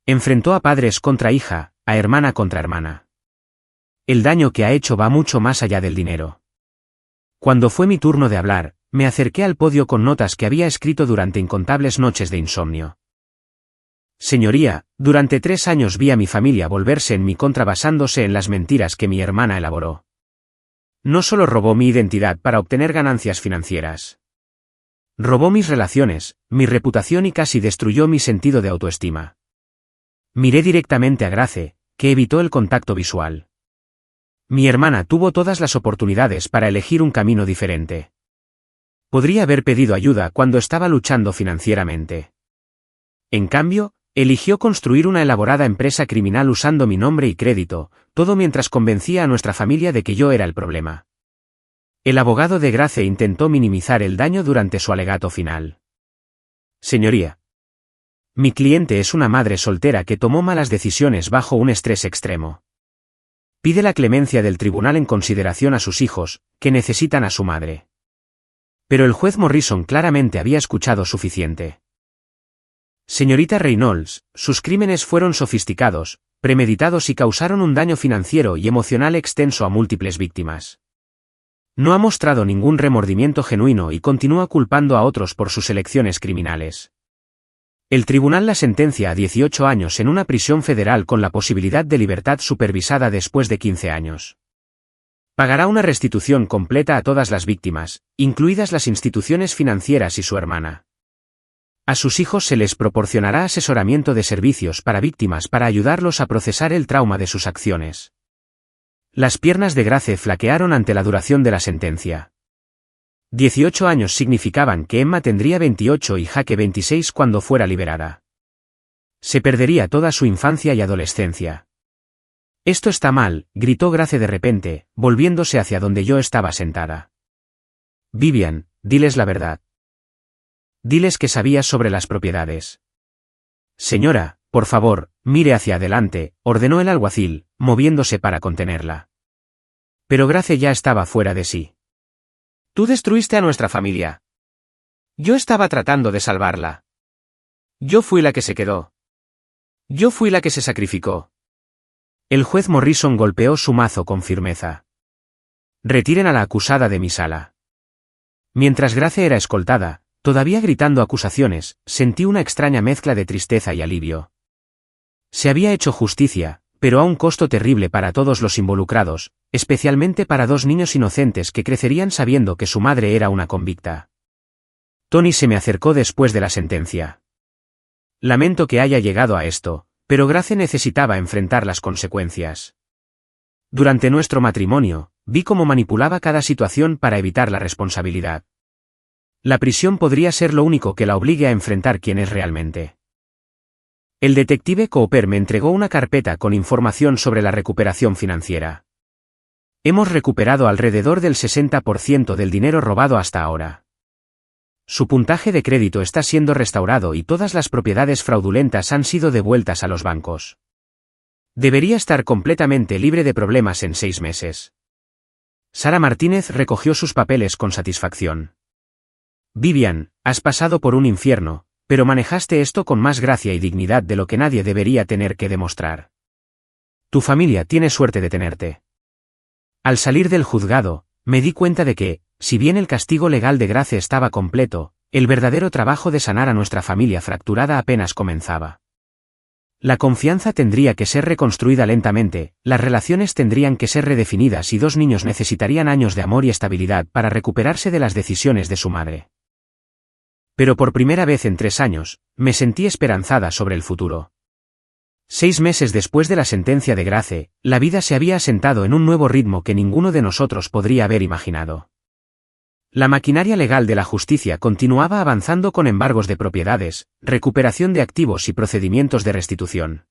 Enfrentó a padres contra hija, a hermana contra hermana. El daño que ha hecho va mucho más allá del dinero. Cuando fue mi turno de hablar, me acerqué al podio con notas que había escrito durante incontables noches de insomnio. Señoría, durante 3 años vi a mi familia volverse en mi contra basándose en las mentiras que mi hermana elaboró. No solo robó mi identidad para obtener ganancias financieras. Robó mis relaciones, mi reputación y casi destruyó mi sentido de autoestima. Miré directamente a Grace, que evitó el contacto visual. Mi hermana tuvo todas las oportunidades para elegir un camino diferente. Podría haber pedido ayuda cuando estaba luchando financieramente. En cambio, eligió construir una elaborada empresa criminal usando mi nombre y crédito, todo mientras convencía a nuestra familia de que yo era el problema. El abogado de Grace intentó minimizar el daño durante su alegato final. Señoría. Mi cliente es una madre soltera que tomó malas decisiones bajo un estrés extremo. Pide la clemencia del tribunal en consideración a sus hijos, que necesitan a su madre. Pero el juez Morrison claramente había escuchado suficiente. Señorita Reynolds, sus crímenes fueron sofisticados, premeditados y causaron un daño financiero y emocional extenso a múltiples víctimas. No ha mostrado ningún remordimiento genuino y continúa culpando a otros por sus elecciones criminales. El tribunal la sentencia a 18 años en una prisión federal con la posibilidad de libertad supervisada después de 15 años. Pagará una restitución completa a todas las víctimas, incluidas las instituciones financieras y su hermana. A sus hijos se les proporcionará asesoramiento de servicios para víctimas para ayudarlos a procesar el trauma de sus acciones. Las piernas de Grace flaquearon ante la duración de la sentencia. 18 años significaban que Emma tendría 28 y Jake 26 cuando fuera liberada. Se perdería toda su infancia y adolescencia. Esto está mal, gritó Grace de repente, volviéndose hacia donde yo estaba sentada. Vivian, diles la verdad. Diles que sabías sobre las propiedades. Señora, por favor, mire hacia adelante, ordenó el alguacil, moviéndose para contenerla. Pero Grace ya estaba fuera de sí. Tú destruiste a nuestra familia. Yo estaba tratando de salvarla. Yo fui la que se quedó. Yo fui la que se sacrificó. El juez Morrison golpeó su mazo con firmeza. Retiren a la acusada de mi sala. Mientras Grace era escoltada, todavía gritando acusaciones, sentí una extraña mezcla de tristeza y alivio. Se había hecho justicia, pero a un costo terrible para todos los involucrados, especialmente para 2 niños inocentes que crecerían sabiendo que su madre era una convicta. Tony se me acercó después de la sentencia. Lamento que haya llegado a esto, pero Grace necesitaba enfrentar las consecuencias. Durante nuestro matrimonio, vi cómo manipulaba cada situación para evitar la responsabilidad. La prisión podría ser lo único que la obligue a enfrentar quién es realmente. El detective Cooper me entregó una carpeta con información sobre la recuperación financiera. Hemos recuperado alrededor del 60% del dinero robado hasta ahora. Su puntaje de crédito está siendo restaurado y todas las propiedades fraudulentas han sido devueltas a los bancos. Debería estar completamente libre de problemas en 6 meses. Sara Martínez recogió sus papeles con satisfacción. Vivian, has pasado por un infierno, pero manejaste esto con más gracia y dignidad de lo que nadie debería tener que demostrar. Tu familia tiene suerte de tenerte. Al salir del juzgado, me di cuenta de que, si bien el castigo legal de Grace estaba completo, el verdadero trabajo de sanar a nuestra familia fracturada apenas comenzaba. La confianza tendría que ser reconstruida lentamente, las relaciones tendrían que ser redefinidas y 2 niños necesitarían años de amor y estabilidad para recuperarse de las decisiones de su madre. Pero por primera vez en 3 años, me sentí esperanzada sobre el futuro. 6 meses después de la sentencia de Grace, la vida se había asentado en un nuevo ritmo que ninguno de nosotros podría haber imaginado. La maquinaria legal de la justicia continuaba avanzando con embargos de propiedades, recuperación de activos y procedimientos de restitución.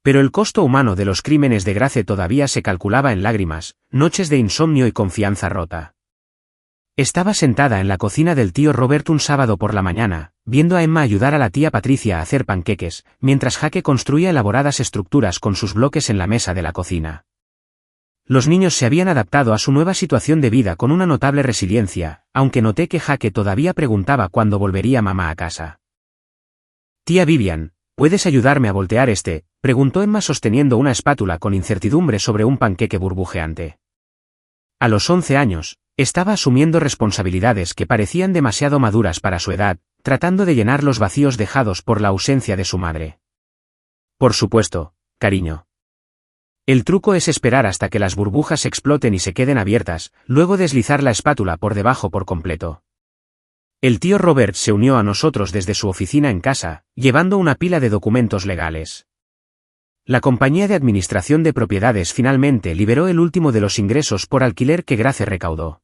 Pero el costo humano de los crímenes de Grace todavía se calculaba en lágrimas, noches de insomnio y confianza rota. Estaba sentada en la cocina del tío Robert un sábado por la mañana, viendo a Emma ayudar a la tía Patricia a hacer panqueques, mientras Jake construía elaboradas estructuras con sus bloques en la mesa de la cocina. Los niños se habían adaptado a su nueva situación de vida con una notable resiliencia, aunque noté que Jake todavía preguntaba cuándo volvería mamá a casa. Tía Vivian, ¿puedes ayudarme a voltear este?, preguntó Emma sosteniendo una espátula con incertidumbre sobre un panqueque burbujeante. A los 11 años, estaba asumiendo responsabilidades que parecían demasiado maduras para su edad, tratando de llenar los vacíos dejados por la ausencia de su madre. Por supuesto, cariño. El truco es esperar hasta que las burbujas exploten y se queden abiertas, luego deslizar la espátula por debajo por completo. El tío Robert se unió a nosotros desde su oficina en casa, llevando una pila de documentos legales. La compañía de administración de propiedades finalmente liberó el último de los ingresos por alquiler que Grace recaudó.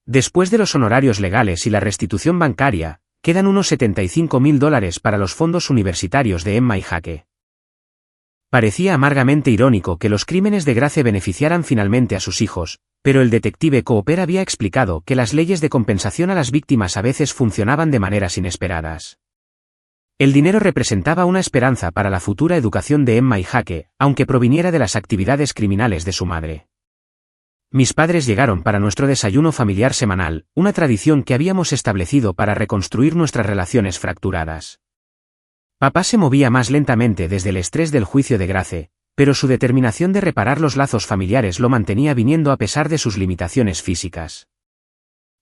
Después de los honorarios legales y la restitución bancaria, quedan unos $75.000 para los fondos universitarios de Emma y Jake. Parecía amargamente irónico que los crímenes de Grace beneficiaran finalmente a sus hijos, pero el detective Cooper había explicado que las leyes de compensación a las víctimas a veces funcionaban de maneras inesperadas. El dinero representaba una esperanza para la futura educación de Emma y Jake, aunque proviniera de las actividades criminales de su madre. Mis padres llegaron para nuestro desayuno familiar semanal, una tradición que habíamos establecido para reconstruir nuestras relaciones fracturadas. Papá se movía más lentamente desde el estrés del juicio de Grace, pero su determinación de reparar los lazos familiares lo mantenía viniendo a pesar de sus limitaciones físicas.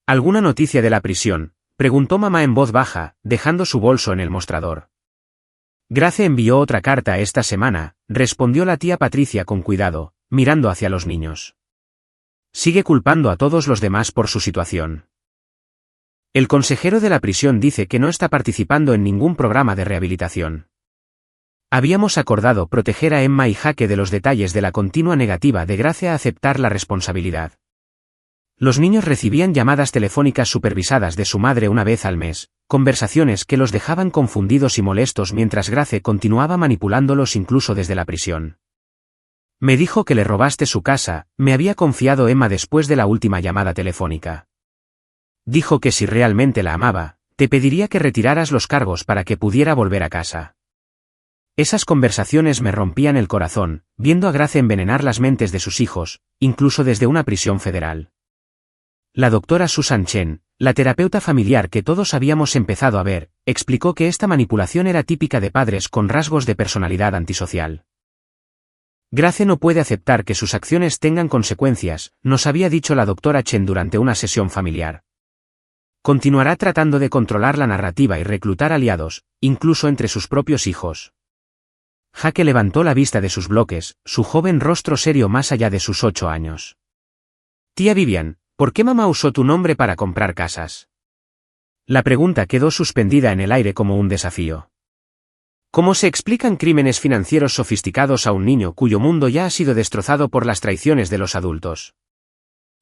¿Alguna noticia de la prisión?, preguntó mamá en voz baja, dejando su bolso en el mostrador. Grace envió otra carta esta semana, respondió la tía Patricia con cuidado, mirando hacia los niños. Sigue culpando a todos los demás por su situación. El consejero de la prisión dice que no está participando en ningún programa de rehabilitación. Habíamos acordado proteger a Emma y Jake de los detalles de la continua negativa de Grace a aceptar la responsabilidad. Los niños recibían llamadas telefónicas supervisadas de su madre una vez al mes, conversaciones que los dejaban confundidos y molestos mientras Grace continuaba manipulándolos incluso desde la prisión. Me dijo que le robaste su casa, me había confiado Emma después de la última llamada telefónica. Dijo que si realmente la amaba, te pediría que retiraras los cargos para que pudiera volver a casa. Esas conversaciones me rompían el corazón, viendo a Grace envenenar las mentes de sus hijos, incluso desde una prisión federal. La doctora Susan Chen, la terapeuta familiar que todos habíamos empezado a ver, explicó que esta manipulación era típica de padres con rasgos de personalidad antisocial. Grace no puede aceptar que sus acciones tengan consecuencias, nos había dicho la doctora Chen durante una sesión familiar. Continuará tratando de controlar la narrativa y reclutar aliados, incluso entre sus propios hijos. Jake levantó la vista de sus bloques, su joven rostro serio más allá de sus 8 años. Tía Vivian, ¿por qué mamá usó tu nombre para comprar casas? La pregunta quedó suspendida en el aire como un desafío. ¿Cómo se explican crímenes financieros sofisticados a un niño cuyo mundo ya ha sido destrozado por las traiciones de los adultos?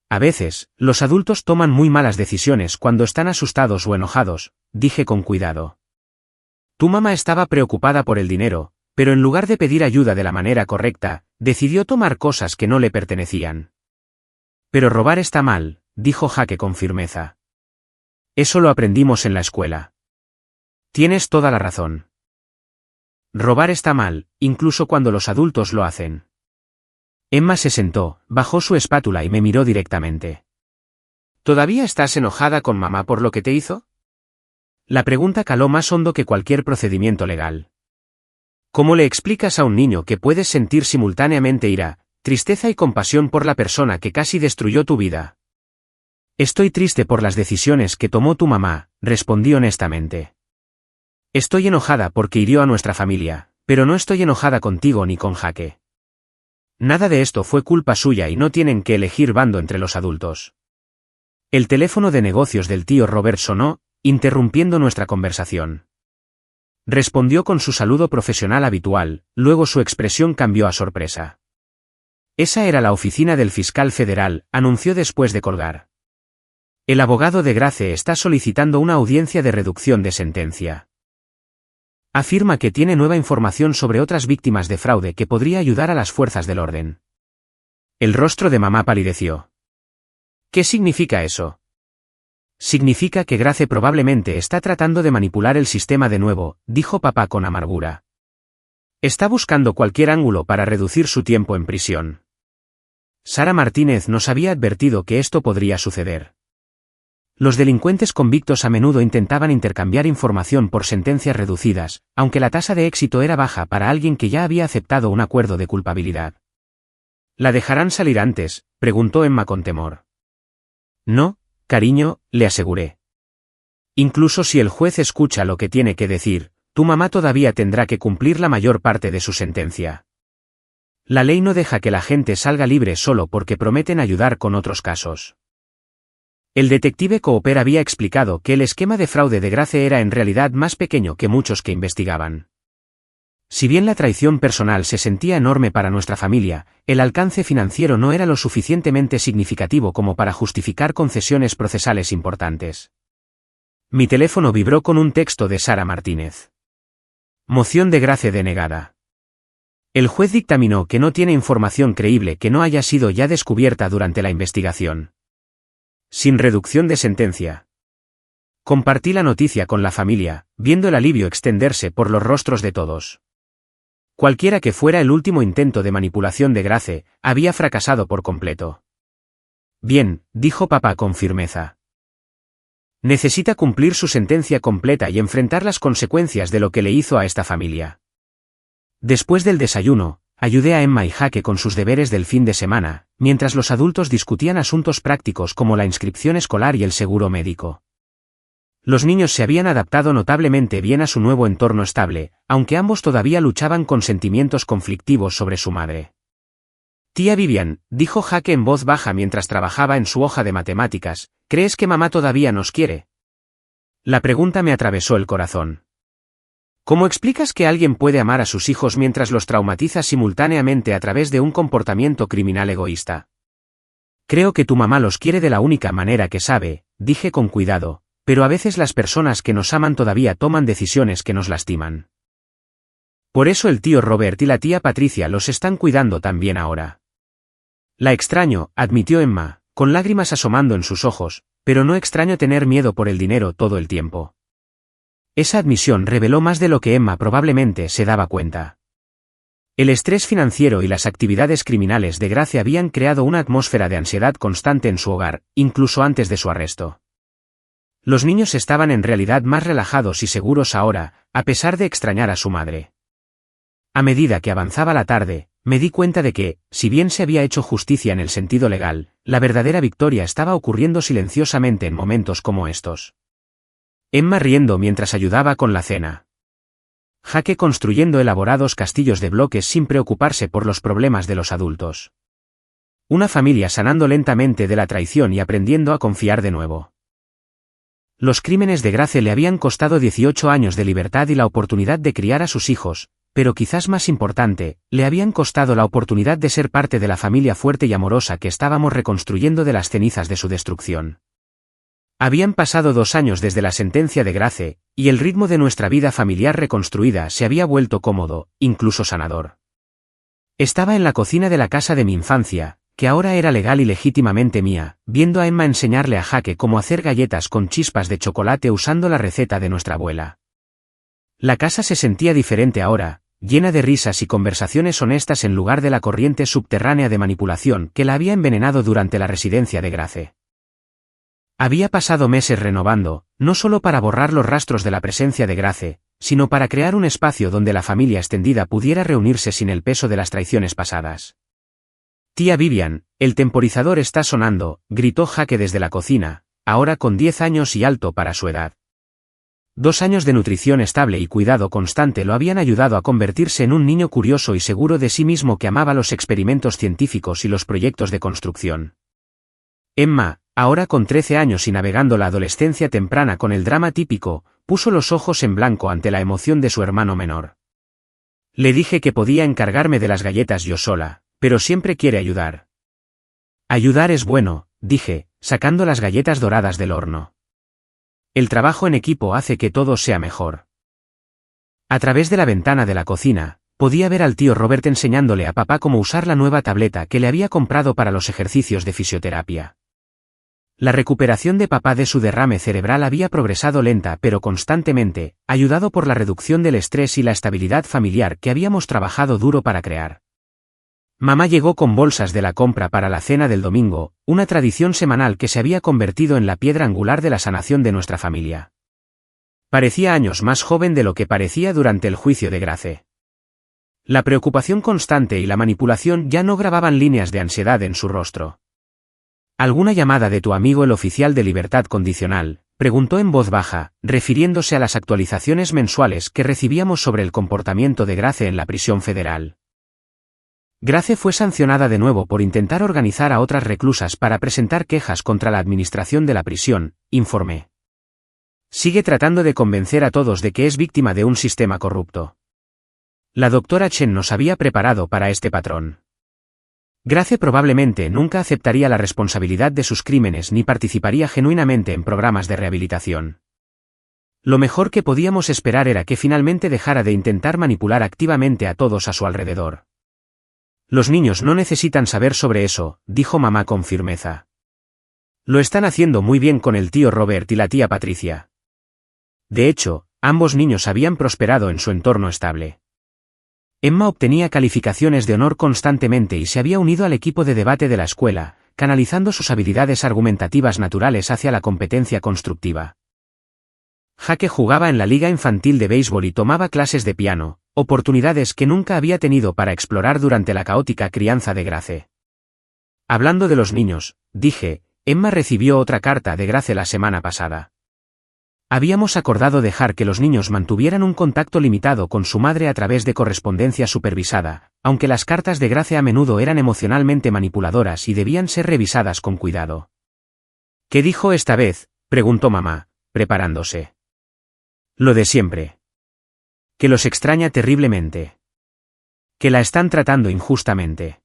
A veces, los adultos toman muy malas decisiones cuando están asustados o enojados, dije con cuidado. Tu mamá estaba preocupada por el dinero, pero en lugar de pedir ayuda de la manera correcta, decidió tomar cosas que no le pertenecían. Pero robar está mal, dijo Jake con firmeza. Eso lo aprendimos en la escuela. Tienes toda la razón. Robar está mal, incluso cuando los adultos lo hacen. Emma se sentó, bajó su espátula y me miró directamente. ¿Todavía estás enojada con mamá por lo que te hizo? La pregunta caló más hondo que cualquier procedimiento legal. ¿Cómo le explicas a un niño que puedes sentir simultáneamente ira, tristeza y compasión por la persona que casi destruyó tu vida? Estoy triste por las decisiones que tomó tu mamá, respondí honestamente. Estoy enojada porque hirió a nuestra familia, pero no estoy enojada contigo ni con Jake. Nada de esto fue culpa suya y no tienen que elegir bando entre los adultos. El teléfono de negocios del tío Robert sonó, interrumpiendo nuestra conversación. Respondió con su saludo profesional habitual, luego su expresión cambió a sorpresa. Esa era la oficina del fiscal federal, anunció después de colgar. El abogado de Grace está solicitando una audiencia de reducción de sentencia. Afirma que tiene nueva información sobre otras víctimas de fraude que podría ayudar a las fuerzas del orden. El rostro de mamá palideció. ¿Qué significa eso? Significa que Grace probablemente está tratando de manipular el sistema de nuevo, dijo papá con amargura. Está buscando cualquier ángulo para reducir su tiempo en prisión. Sara Martínez nos había advertido que esto podría suceder. Los delincuentes convictos a menudo intentaban intercambiar información por sentencias reducidas, aunque la tasa de éxito era baja para alguien que ya había aceptado un acuerdo de culpabilidad. ¿La dejarán salir antes?, preguntó Emma con temor. No, cariño, le aseguré. Incluso si el juez escucha lo que tiene que decir, tu mamá todavía tendrá que cumplir la mayor parte de su sentencia. La ley no deja que la gente salga libre solo porque prometen ayudar con otros casos. El detective Cooper había explicado que el esquema de fraude de Grace era en realidad más pequeño que muchos que investigaban. Si bien la traición personal se sentía enorme para nuestra familia, el alcance financiero no era lo suficientemente significativo como para justificar concesiones procesales importantes. Mi teléfono vibró con un texto de Sara Martínez. Moción de Grace denegada. El juez dictaminó que no tiene información creíble que no haya sido ya descubierta durante la investigación. Sin reducción de sentencia. Compartí la noticia con la familia, viendo el alivio extenderse por los rostros de todos. Cualquiera que fuera el último intento de manipulación de Grace, había fracasado por completo. Bien, dijo papá con firmeza. Necesita cumplir su sentencia completa y enfrentar las consecuencias de lo que le hizo a esta familia. Después del desayuno, ayudé a Emma y Jaque con sus deberes del fin de semana, mientras los adultos discutían asuntos prácticos como la inscripción escolar y el seguro médico. Los niños se habían adaptado notablemente bien a su nuevo entorno estable, aunque ambos todavía luchaban con sentimientos conflictivos sobre su madre. Tía Vivian, dijo Jaque en voz baja mientras trabajaba en su hoja de matemáticas, ¿crees que mamá todavía nos quiere? La pregunta me atravesó el corazón. ¿Cómo explicas que alguien puede amar a sus hijos mientras los traumatiza simultáneamente a través de un comportamiento criminal egoísta? Creo que tu mamá los quiere de la única manera que sabe, dije con cuidado, pero a veces las personas que nos aman todavía toman decisiones que nos lastiman. Por eso el tío Robert y la tía Patricia los están cuidando también ahora. La extraño, admitió Emma, con lágrimas asomando en sus ojos, pero no extraño tener miedo por el dinero todo el tiempo. Esa admisión reveló más de lo que Emma probablemente se daba cuenta. El estrés financiero y las actividades criminales de Grace habían creado una atmósfera de ansiedad constante en su hogar, incluso antes de su arresto. Los niños estaban en realidad más relajados y seguros ahora, a pesar de extrañar a su madre. A medida que avanzaba la tarde, me di cuenta de que, si bien se había hecho justicia en el sentido legal, la verdadera victoria estaba ocurriendo silenciosamente en momentos como estos. Emma riendo mientras ayudaba con la cena. Jaque construyendo elaborados castillos de bloques sin preocuparse por los problemas de los adultos. Una familia sanando lentamente de la traición y aprendiendo a confiar de nuevo. Los crímenes de Grace le habían costado 18 años de libertad y la oportunidad de criar a sus hijos, pero quizás más importante, le habían costado la oportunidad de ser parte de la familia fuerte y amorosa que estábamos reconstruyendo de las cenizas de su destrucción. Habían pasado 2 años desde la sentencia de Grace, y el ritmo de nuestra vida familiar reconstruida se había vuelto cómodo, incluso sanador. Estaba en la cocina de la casa de mi infancia, que ahora era legal y legítimamente mía, viendo a Emma enseñarle a Jaque cómo hacer galletas con chispas de chocolate usando la receta de nuestra abuela. La casa se sentía diferente ahora, llena de risas y conversaciones honestas en lugar de la corriente subterránea de manipulación que la había envenenado durante la residencia de Grace. Había pasado meses renovando, no solo para borrar los rastros de la presencia de Grace, sino para crear un espacio donde la familia extendida pudiera reunirse sin el peso de las traiciones pasadas. Tía Vivian, el temporizador está sonando, gritó Jaque desde la cocina, ahora con 10 años y alto para su edad. 2 años de nutrición estable y cuidado constante lo habían ayudado a convertirse en un niño curioso y seguro de sí mismo que amaba los experimentos científicos y los proyectos de construcción. Emma, ahora con 13 años y navegando la adolescencia temprana con el drama típico, puso los ojos en blanco ante la emoción de su hermano menor. Le dije que podía encargarme de las galletas yo sola, pero siempre quiere ayudar. Ayudar es bueno, dije, sacando las galletas doradas del horno. El trabajo en equipo hace que todo sea mejor. A través de la ventana de la cocina, podía ver al tío Robert enseñándole a papá cómo usar la nueva tableta que le había comprado para los ejercicios de fisioterapia. La recuperación de papá de su derrame cerebral había progresado lenta pero constantemente, ayudado por la reducción del estrés y la estabilidad familiar que habíamos trabajado duro para crear. Mamá llegó con bolsas de la compra para la cena del domingo, una tradición semanal que se había convertido en la piedra angular de la sanación de nuestra familia. Parecía años más joven de lo que parecía durante el juicio de Grace. La preocupación constante y la manipulación ya no grababan líneas de ansiedad en su rostro. ¿Alguna llamada de tu amigo el oficial de libertad condicional?, preguntó en voz baja, refiriéndose a las actualizaciones mensuales que recibíamos sobre el comportamiento de Grace en la prisión federal. Grace fue sancionada de nuevo por intentar organizar a otras reclusas para presentar quejas contra la administración de la prisión, informé. Sigue tratando de convencer a todos de que es víctima de un sistema corrupto. La doctora Chen nos había preparado para este patrón. Grace probablemente nunca aceptaría la responsabilidad de sus crímenes ni participaría genuinamente en programas de rehabilitación. Lo mejor que podíamos esperar era que finalmente dejara de intentar manipular activamente a todos a su alrededor. Los niños no necesitan saber sobre eso, dijo mamá con firmeza. Lo están haciendo muy bien con el tío Robert y la tía Patricia. De hecho, ambos niños habían prosperado en su entorno estable. Emma obtenía calificaciones de honor constantemente y se había unido al equipo de debate de la escuela, canalizando sus habilidades argumentativas naturales hacia la competencia constructiva. Jake jugaba en la liga infantil de béisbol y tomaba clases de piano, oportunidades que nunca había tenido para explorar durante la caótica crianza de Grace. Hablando de los niños, dije, Emma recibió otra carta de Grace la semana pasada. Habíamos acordado dejar que los niños mantuvieran un contacto limitado con su madre a través de correspondencia supervisada, aunque las cartas de Grace a menudo eran emocionalmente manipuladoras y debían ser revisadas con cuidado. ¿Qué dijo esta vez?, preguntó mamá, preparándose. Lo de siempre. Que los extraña terriblemente. Que la están tratando injustamente.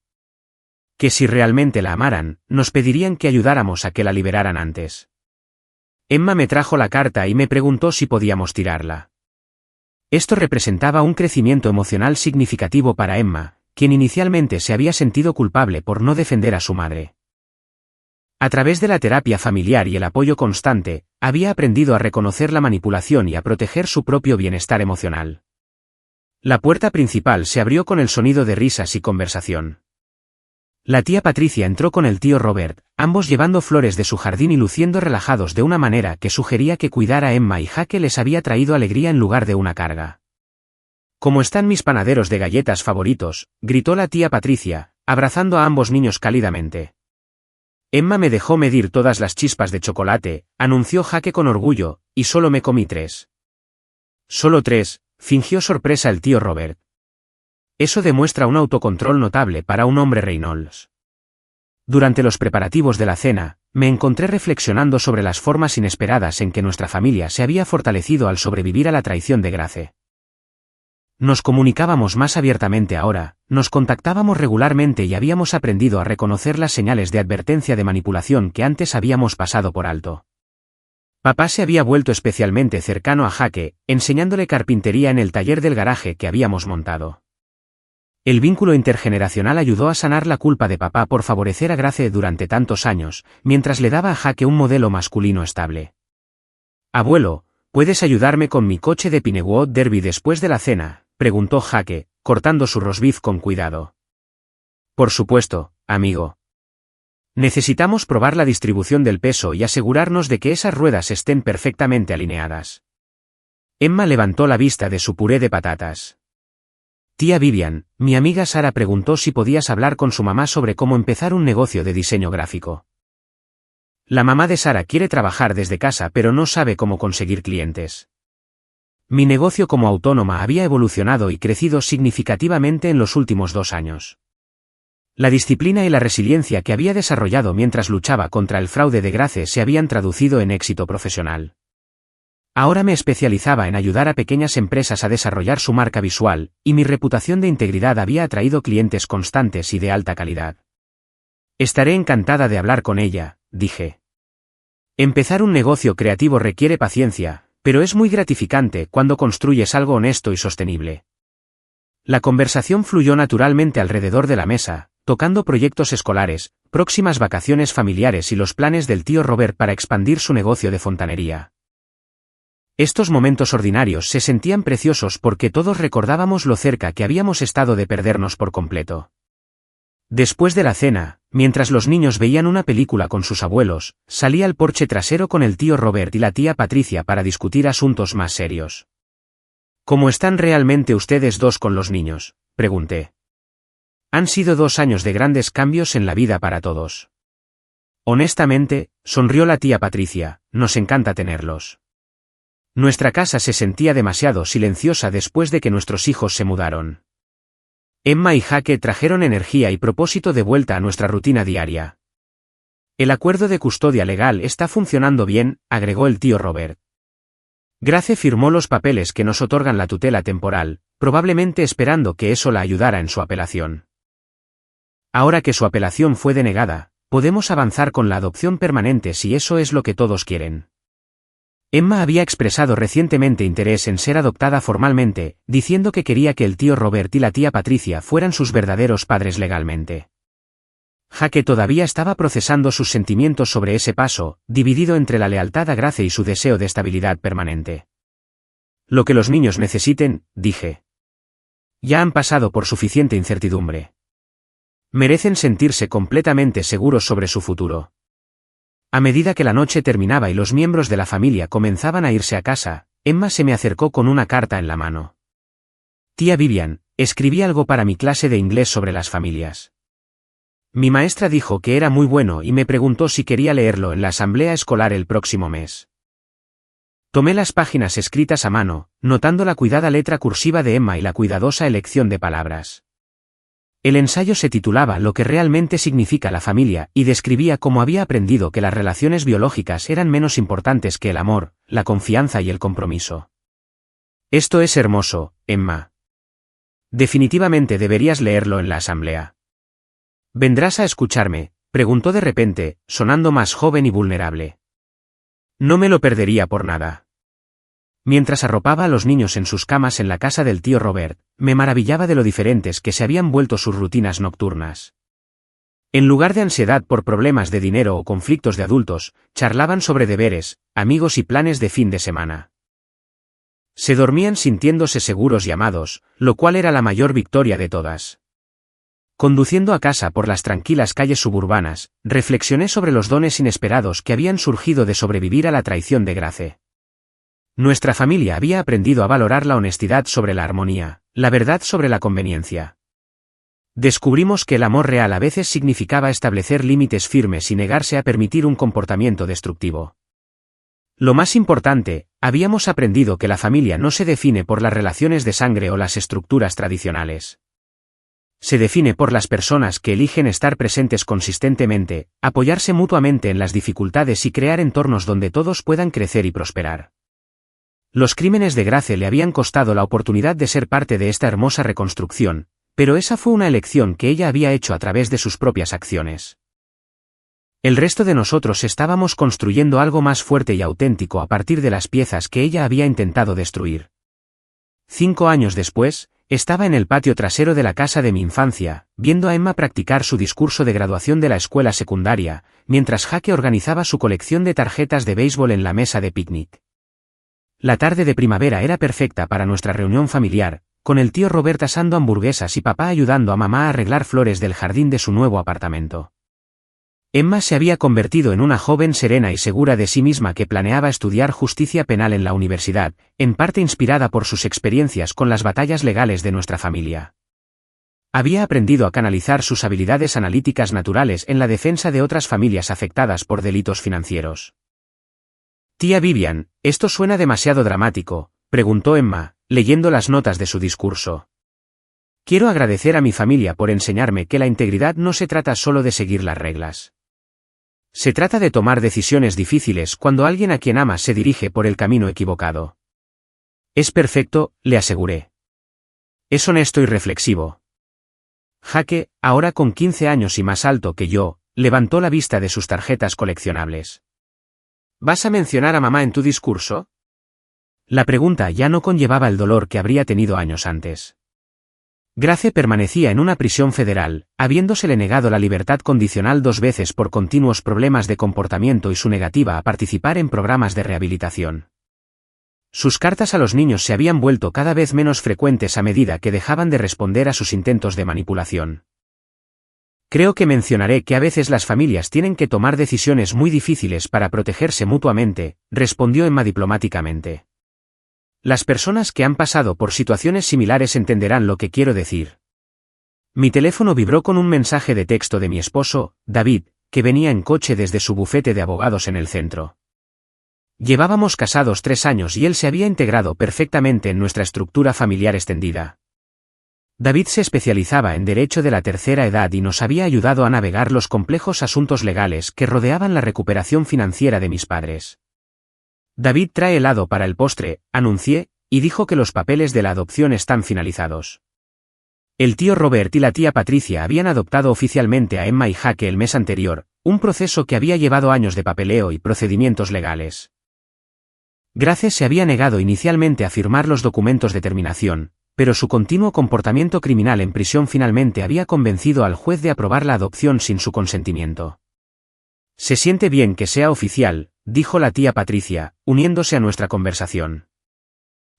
Que si realmente la amaran, nos pedirían que ayudáramos a que la liberaran antes. Emma me trajo la carta y me preguntó si podíamos tirarla. Esto representaba un crecimiento emocional significativo para Emma, quien inicialmente se había sentido culpable por no defender a su madre. A través de la terapia familiar y el apoyo constante, había aprendido a reconocer la manipulación y a proteger su propio bienestar emocional. La puerta principal se abrió con el sonido de risas y conversación. La tía Patricia entró con el tío Robert, ambos llevando flores de su jardín y luciendo relajados de una manera que sugería que cuidar a Emma y Jake les había traído alegría en lugar de una carga. «¿Cómo están mis panaderos de galletas favoritos?», gritó la tía Patricia, abrazando a ambos niños cálidamente. Emma me dejó medir todas las chispas de chocolate, anunció Jake con orgullo, y solo me comí 3. «¿Solo 3?», fingió sorpresa el tío Robert. Eso demuestra un autocontrol notable para un hombre Reynolds. Durante los preparativos de la cena, me encontré reflexionando sobre las formas inesperadas en que nuestra familia se había fortalecido al sobrevivir a la traición de Grace. Nos comunicábamos más abiertamente ahora, nos contactábamos regularmente y habíamos aprendido a reconocer las señales de advertencia de manipulación que antes habíamos pasado por alto. Papá se había vuelto especialmente cercano a Jake, enseñándole carpintería en el taller del garaje que habíamos montado. El vínculo intergeneracional ayudó a sanar la culpa de papá por favorecer a Grace durante tantos años, mientras le daba a Jake un modelo masculino estable. «Abuelo, ¿puedes ayudarme con mi coche de Pinewood Derby después de la cena?», preguntó Jake, cortando su roast beef con cuidado. «Por supuesto, amigo. Necesitamos probar la distribución del peso y asegurarnos de que esas ruedas estén perfectamente alineadas». Emma levantó la vista de su puré de patatas. Tía Vivian, mi amiga Sara preguntó si podías hablar con su mamá sobre cómo empezar un negocio de diseño gráfico. La mamá de Sara quiere trabajar desde casa pero no sabe cómo conseguir clientes. Mi negocio como autónoma había evolucionado y crecido significativamente en los últimos 2 años. La disciplina y la resiliencia que había desarrollado mientras luchaba contra el fraude de Grace se habían traducido en éxito profesional. Ahora me especializaba en ayudar a pequeñas empresas a desarrollar su marca visual, y mi reputación de integridad había atraído clientes constantes y de alta calidad. Estaré encantada de hablar con ella, dije. Empezar un negocio creativo requiere paciencia, pero es muy gratificante cuando construyes algo honesto y sostenible. La conversación fluyó naturalmente alrededor de la mesa, tocando proyectos escolares, próximas vacaciones familiares y los planes del tío Robert para expandir su negocio de fontanería. Estos momentos ordinarios se sentían preciosos porque todos recordábamos lo cerca que habíamos estado de perdernos por completo. Después de la cena, mientras los niños veían una película con sus abuelos, salí al porche trasero con el tío Robert y la tía Patricia para discutir asuntos más serios. ¿Cómo están realmente ustedes dos con los niños?, pregunté. Han sido 2 años de grandes cambios en la vida para todos. Honestamente, sonrió la tía Patricia, nos encanta tenerlos. Nuestra casa se sentía demasiado silenciosa después de que nuestros hijos se mudaron. Emma y Jake trajeron energía y propósito de vuelta a nuestra rutina diaria. El acuerdo de custodia legal está funcionando bien, agregó el tío Robert. Grace firmó los papeles que nos otorgan la tutela temporal, probablemente esperando que eso la ayudara en su apelación. Ahora que su apelación fue denegada, podemos avanzar con la adopción permanente si eso es lo que todos quieren. Emma había expresado recientemente interés en ser adoptada formalmente, diciendo que quería que el tío Robert y la tía Patricia fueran sus verdaderos padres legalmente. Jake todavía estaba procesando sus sentimientos sobre ese paso, dividido entre la lealtad a Grace y su deseo de estabilidad permanente. Lo que los niños necesiten, dije. Ya han pasado por suficiente incertidumbre. Merecen sentirse completamente seguros sobre su futuro. A medida que la noche terminaba y los miembros de la familia comenzaban a irse a casa, Emma se me acercó con una carta en la mano. Tía Vivian, escribí algo para mi clase de inglés sobre las familias. Mi maestra dijo que era muy bueno y me preguntó si quería leerlo en la asamblea escolar el próximo mes. Tomé las páginas escritas a mano, notando la cuidada letra cursiva de Emma y la cuidadosa elección de palabras. El ensayo se titulaba Lo que realmente significa la familia y describía cómo había aprendido que las relaciones biológicas eran menos importantes que el amor, la confianza y el compromiso. Esto es hermoso, Emma. Definitivamente deberías leerlo en la asamblea. ¿Vendrás a escucharme?, preguntó de repente, sonando más joven y vulnerable. No me lo perdería por nada. Mientras arropaba a los niños en sus camas en la casa del tío Robert, me maravillaba de lo diferentes que se habían vuelto sus rutinas nocturnas. En lugar de ansiedad por problemas de dinero o conflictos de adultos, charlaban sobre deberes, amigos y planes de fin de semana. Se dormían sintiéndose seguros y amados, lo cual era la mayor victoria de todas. Conduciendo a casa por las tranquilas calles suburbanas, reflexioné sobre los dones inesperados que habían surgido de sobrevivir a la traición de Grace. Nuestra familia había aprendido a valorar la honestidad sobre la armonía, la verdad sobre la conveniencia. Descubrimos que el amor real a veces significaba establecer límites firmes y negarse a permitir un comportamiento destructivo. Lo más importante, habíamos aprendido que la familia no se define por las relaciones de sangre o las estructuras tradicionales. Se define por las personas que eligen estar presentes consistentemente, apoyarse mutuamente en las dificultades y crear entornos donde todos puedan crecer y prosperar. Los crímenes de Grace le habían costado la oportunidad de ser parte de esta hermosa reconstrucción, pero esa fue una elección que ella había hecho a través de sus propias acciones. El resto de nosotros estábamos construyendo algo más fuerte y auténtico a partir de las piezas que ella había intentado destruir. 5 años después, estaba en el patio trasero de la casa de mi infancia, viendo a Emma practicar su discurso de graduación de la escuela secundaria, mientras Jake organizaba su colección de tarjetas de béisbol en la mesa de picnic. La tarde de primavera era perfecta para nuestra reunión familiar, con el tío Robert asando hamburguesas y papá ayudando a mamá a arreglar flores del jardín de su nuevo apartamento. Emma se había convertido en una joven serena y segura de sí misma que planeaba estudiar justicia penal en la universidad, en parte inspirada por sus experiencias con las batallas legales de nuestra familia. Había aprendido a canalizar sus habilidades analíticas naturales en la defensa de otras familias afectadas por delitos financieros. Tía Vivian, esto suena demasiado dramático, preguntó Emma, leyendo las notas de su discurso. Quiero agradecer a mi familia por enseñarme que la integridad no se trata solo de seguir las reglas. Se trata de tomar decisiones difíciles cuando alguien a quien amas se dirige por el camino equivocado. Es perfecto, le aseguré. Es honesto y reflexivo. Jake, ahora con 15 años y más alto que yo, levantó la vista de sus tarjetas coleccionables. ¿Vas a mencionar a mamá en tu discurso? La pregunta ya no conllevaba el dolor que habría tenido años antes. Grace permanecía en una prisión federal, habiéndosele negado la libertad condicional 2 veces por continuos problemas de comportamiento y su negativa a participar en programas de rehabilitación. Sus cartas a los niños se habían vuelto cada vez menos frecuentes a medida que dejaban de responder a sus intentos de manipulación. Creo que mencionaré que a veces las familias tienen que tomar decisiones muy difíciles para protegerse mutuamente, respondió Emma diplomáticamente. Las personas que han pasado por situaciones similares entenderán lo que quiero decir. Mi teléfono vibró con un mensaje de texto de mi esposo, David, que venía en coche desde su bufete de abogados en el centro. Llevábamos casados 3 años y él se había integrado perfectamente en nuestra estructura familiar extendida. David se especializaba en derecho de la tercera edad y nos había ayudado a navegar los complejos asuntos legales que rodeaban la recuperación financiera de mis padres. David trae helado para el postre, anuncié, y dijo que los papeles de la adopción están finalizados. El tío Robert y la tía Patricia habían adoptado oficialmente a Emma y Jake el mes anterior, un proceso que había llevado años de papeleo y procedimientos legales. Grace se había negado inicialmente a firmar los documentos de terminación, pero su continuo comportamiento criminal en prisión finalmente había convencido al juez de aprobar la adopción sin su consentimiento. Se siente bien que sea oficial, dijo la tía Patricia, uniéndose a nuestra conversación.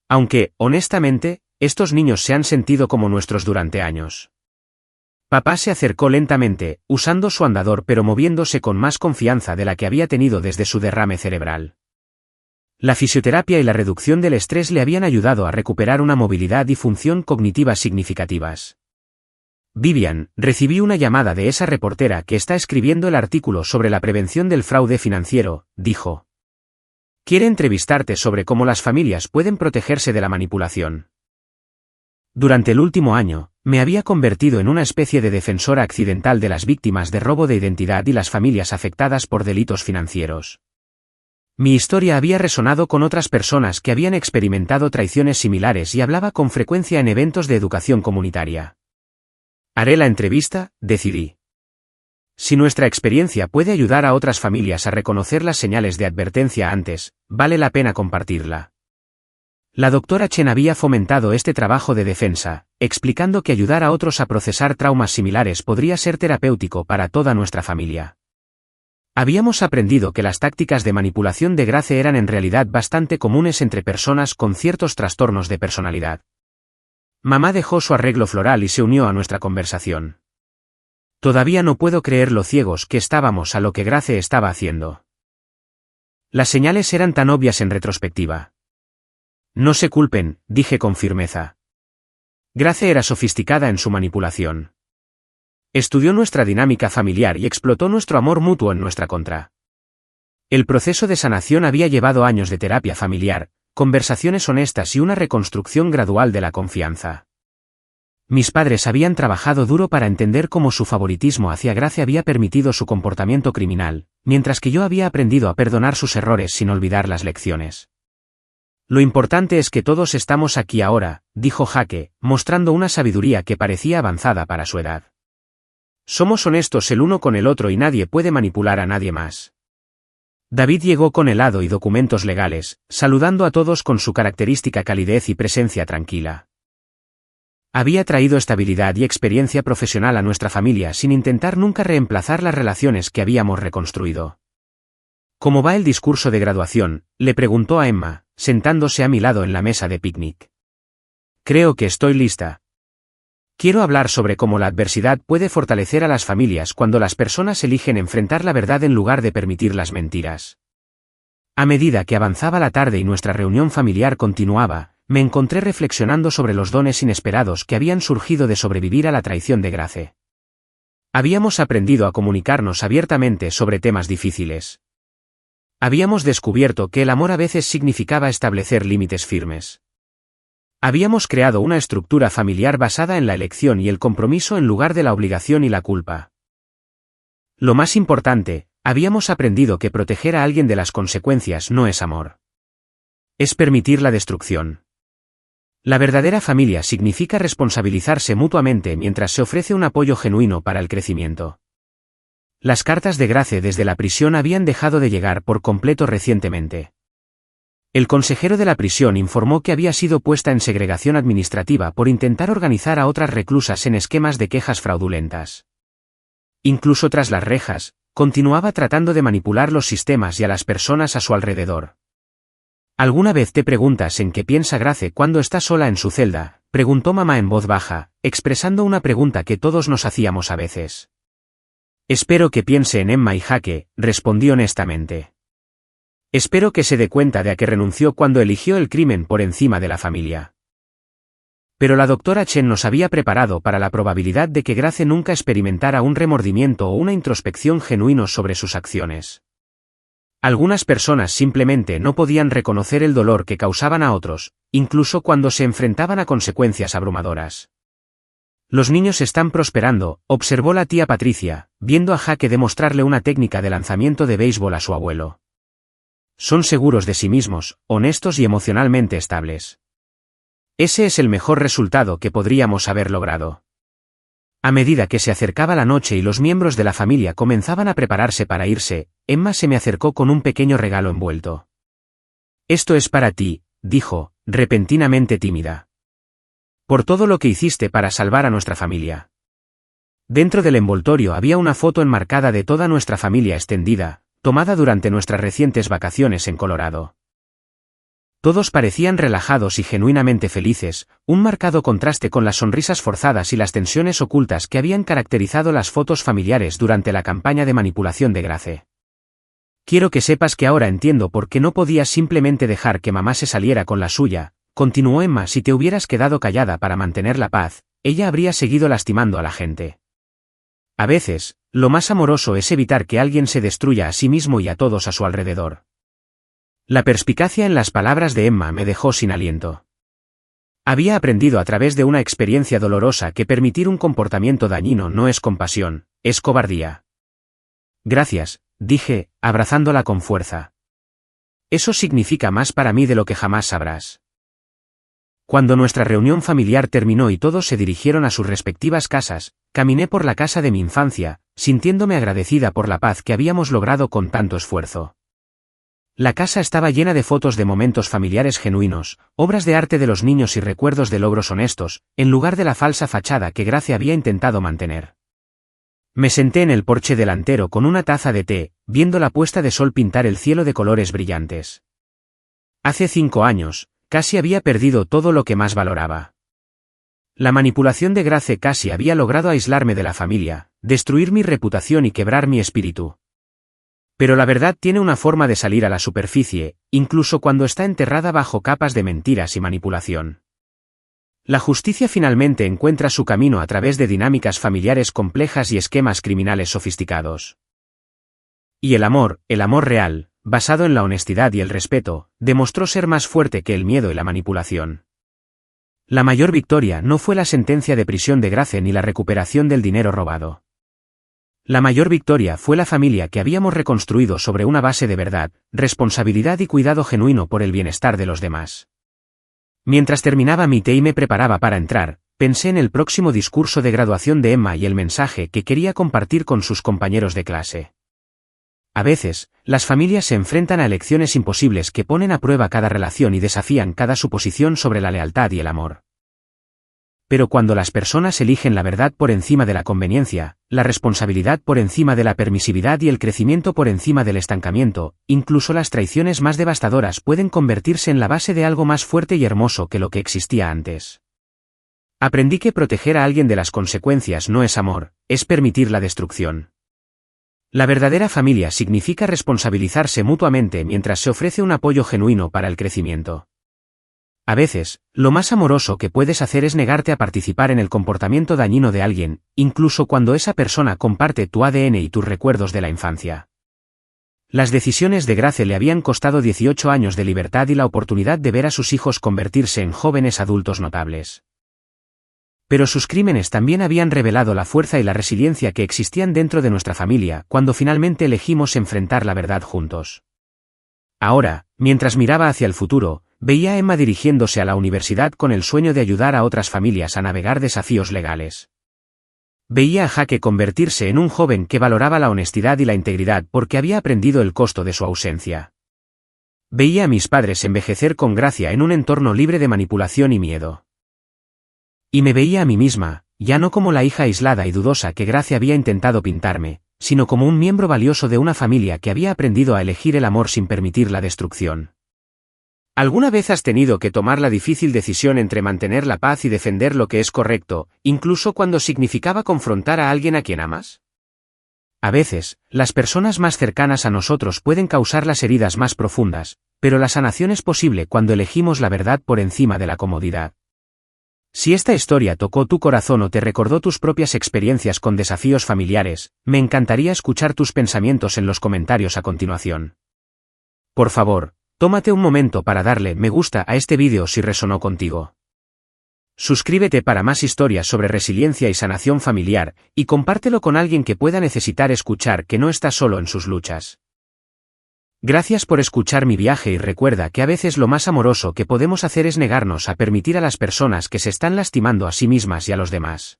Aunque, honestamente, estos niños se han sentido como nuestros durante años. Papá se acercó lentamente, usando su andador pero moviéndose con más confianza de la que había tenido desde su derrame cerebral. La fisioterapia y la reducción del estrés le habían ayudado a recuperar una movilidad y función cognitiva significativas. Vivian, recibí una llamada de esa reportera que está escribiendo el artículo sobre la prevención del fraude financiero, dijo. Quiere entrevistarte sobre cómo las familias pueden protegerse de la manipulación. Durante el último año, me había convertido en una especie de defensora accidental de las víctimas de robo de identidad y las familias afectadas por delitos financieros. Mi historia había resonado con otras personas que habían experimentado traiciones similares y hablaba con frecuencia en eventos de educación comunitaria. Haré la entrevista, decidí. Si nuestra experiencia puede ayudar a otras familias a reconocer las señales de advertencia antes, vale la pena compartirla. La doctora Chen había fomentado este trabajo de defensa, explicando que ayudar a otros a procesar traumas similares podría ser terapéutico para toda nuestra familia. Habíamos aprendido que las tácticas de manipulación de Grace eran en realidad bastante comunes entre personas con ciertos trastornos de personalidad. Mamá dejó su arreglo floral y se unió a nuestra conversación. Todavía no puedo creer lo ciegos que estábamos a lo que Grace estaba haciendo. Las señales eran tan obvias en retrospectiva. No se culpen, dije con firmeza. Grace era sofisticada en su manipulación. Estudió nuestra dinámica familiar y explotó nuestro amor mutuo en nuestra contra. El proceso de sanación había llevado años de terapia familiar, conversaciones honestas y una reconstrucción gradual de la confianza. Mis padres habían trabajado duro para entender cómo su favoritismo hacia Grace había permitido su comportamiento criminal, mientras que yo había aprendido a perdonar sus errores sin olvidar las lecciones. Lo importante es que todos estamos aquí ahora, dijo Jake, mostrando una sabiduría que parecía avanzada para su edad. Somos honestos el uno con el otro y nadie puede manipular a nadie más. David llegó con helado y documentos legales, saludando a todos con su característica calidez y presencia tranquila. Había traído estabilidad y experiencia profesional a nuestra familia sin intentar nunca reemplazar las relaciones que habíamos reconstruido. ¿Cómo va el discurso de graduación?, le preguntó a Emma, sentándose a mi lado en la mesa de picnic. Creo que estoy lista. Quiero hablar sobre cómo la adversidad puede fortalecer a las familias cuando las personas eligen enfrentar la verdad en lugar de permitir las mentiras. A medida que avanzaba la tarde y nuestra reunión familiar continuaba, me encontré reflexionando sobre los dones inesperados que habían surgido de sobrevivir a la traición de Grace. Habíamos aprendido a comunicarnos abiertamente sobre temas difíciles. Habíamos descubierto que el amor a veces significaba establecer límites firmes. Habíamos creado una estructura familiar basada en la elección y el compromiso en lugar de la obligación y la culpa. Lo más importante, Habíamos aprendido que proteger a alguien de las consecuencias no es amor. Es permitir la destrucción. La verdadera familia significa responsabilizarse mutuamente mientras se ofrece un apoyo genuino para el crecimiento. Las cartas de Grace desde la prisión habían dejado de llegar por completo recientemente. El consejero de la prisión informó que había sido puesta en segregación administrativa por intentar organizar a otras reclusas en esquemas de quejas fraudulentas. Incluso tras las rejas, continuaba tratando de manipular los sistemas y a las personas a su alrededor. ¿Alguna vez te preguntas en qué piensa Grace cuando está sola en su celda?, preguntó mamá en voz baja, expresando una pregunta que todos nos hacíamos a veces. Espero que piense en Emma y Jake, respondí honestamente. Espero que se dé cuenta de a qué renunció cuando eligió el crimen por encima de la familia. Pero la doctora Chen nos había preparado para la probabilidad de que Grace nunca experimentara un remordimiento o una introspección genuinos sobre sus acciones. Algunas personas simplemente no podían reconocer el dolor que causaban a otros, incluso cuando se enfrentaban a consecuencias abrumadoras. Los niños están prosperando, observó la tía Patricia, viendo a Jake demostrarle una técnica de lanzamiento de béisbol a su abuelo. Son seguros de sí mismos, honestos y emocionalmente estables. Ese es el mejor resultado que podríamos haber logrado. A medida que se acercaba la noche y los miembros de la familia comenzaban a prepararse para irse, Emma se me acercó con un pequeño regalo envuelto. Esto es para ti, dijo, repentinamente tímida. Por todo lo que hiciste para salvar a nuestra familia. Dentro del envoltorio había una foto enmarcada de toda nuestra familia extendida, tomada durante nuestras recientes vacaciones en Colorado. Todos parecían relajados y genuinamente felices, un marcado contraste con las sonrisas forzadas y las tensiones ocultas que habían caracterizado las fotos familiares durante la campaña de manipulación de Grace. Quiero que sepas que ahora entiendo por qué no podías simplemente dejar que mamá se saliera con la suya, continuó Emma. Si te hubieras quedado callada para mantener la paz, ella habría seguido lastimando a la gente. A veces, lo más amoroso es evitar que alguien se destruya a sí mismo y a todos a su alrededor. La perspicacia en las palabras de Emma me dejó sin aliento. Había aprendido a través de una experiencia dolorosa que permitir un comportamiento dañino no es compasión, es cobardía. Gracias, dije, abrazándola con fuerza. Eso significa más para mí de lo que jamás sabrás. Cuando nuestra reunión familiar terminó y todos se dirigieron a sus respectivas casas, caminé por la casa de mi infancia, sintiéndome agradecida por la paz que habíamos logrado con tanto esfuerzo. La casa estaba llena de fotos de momentos familiares genuinos, obras de arte de los niños y recuerdos de logros honestos, en lugar de la falsa fachada que Grace había intentado mantener. Me senté en el porche delantero con una taza de té, viendo la puesta de sol pintar el cielo de colores brillantes. Hace 5 años, casi había perdido todo lo que más valoraba. La manipulación de Grace casi había logrado aislarme de la familia, destruir mi reputación y quebrar mi espíritu. Pero la verdad tiene una forma de salir a la superficie, incluso cuando está enterrada bajo capas de mentiras y manipulación. La justicia finalmente encuentra su camino a través de dinámicas familiares complejas y esquemas criminales sofisticados. Y el amor real, basado en la honestidad y el respeto, demostró ser más fuerte que el miedo y la manipulación. La mayor victoria no fue la sentencia de prisión de Grace ni la recuperación del dinero robado. La mayor victoria fue la familia que habíamos reconstruido sobre una base de verdad, responsabilidad y cuidado genuino por el bienestar de los demás. Mientras terminaba mi té y me preparaba para entrar, pensé en el próximo discurso de graduación de Emma y el mensaje que quería compartir con sus compañeros de clase. A veces, las familias se enfrentan a elecciones imposibles que ponen a prueba cada relación y desafían cada suposición sobre la lealtad y el amor. Pero cuando las personas eligen la verdad por encima de la conveniencia, la responsabilidad por encima de la permisividad y el crecimiento por encima del estancamiento, incluso las traiciones más devastadoras pueden convertirse en la base de algo más fuerte y hermoso que lo que existía antes. Aprendí que proteger a alguien de las consecuencias no es amor, es permitir la destrucción. La verdadera familia significa responsabilizarse mutuamente mientras se ofrece un apoyo genuino para el crecimiento. A veces, lo más amoroso que puedes hacer es negarte a participar en el comportamiento dañino de alguien, incluso cuando esa persona comparte tu ADN y tus recuerdos de la infancia. Las decisiones de Grace le habían costado 18 años de libertad y la oportunidad de ver a sus hijos convertirse en jóvenes adultos notables. pero sus crímenes también habían revelado la fuerza y la resiliencia que existían dentro de nuestra familia cuando finalmente elegimos enfrentar la verdad juntos. Ahora, mientras miraba hacia el futuro, veía a Emma dirigiéndose a la universidad con el sueño de ayudar a otras familias a navegar desafíos legales. Veía a Jake convertirse en un joven que valoraba la honestidad y la integridad porque había aprendido el costo de su ausencia. Veía a mis padres envejecer con gracia en un entorno libre de manipulación y miedo. Y me veía a mí misma, ya no como la hija aislada y dudosa que Gracia había intentado pintarme, sino como un miembro valioso de una familia que había aprendido a elegir el amor sin permitir la destrucción. ¿Alguna vez has tenido que tomar la difícil decisión entre mantener la paz y defender lo que es correcto, incluso cuando significaba confrontar a alguien a quien amas? A veces, las personas más cercanas a nosotros pueden causar las heridas más profundas, pero la sanación es posible cuando elegimos la verdad por encima de la comodidad. Si esta historia tocó tu corazón o te recordó tus propias experiencias con desafíos familiares, me encantaría escuchar tus pensamientos en los comentarios a continuación. Por favor, tómate un momento para darle me gusta a este vídeo si resonó contigo. Suscríbete para más historias sobre resiliencia y sanación familiar, y compártelo con alguien que pueda necesitar escuchar que no está solo en sus luchas. Gracias por escuchar mi viaje y recuerda que a veces lo más amoroso que podemos hacer es negarnos a permitir a las personas que se están lastimando a sí mismas y a los demás.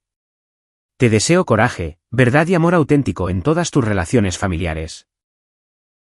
Te deseo coraje, verdad y amor auténtico en todas tus relaciones familiares.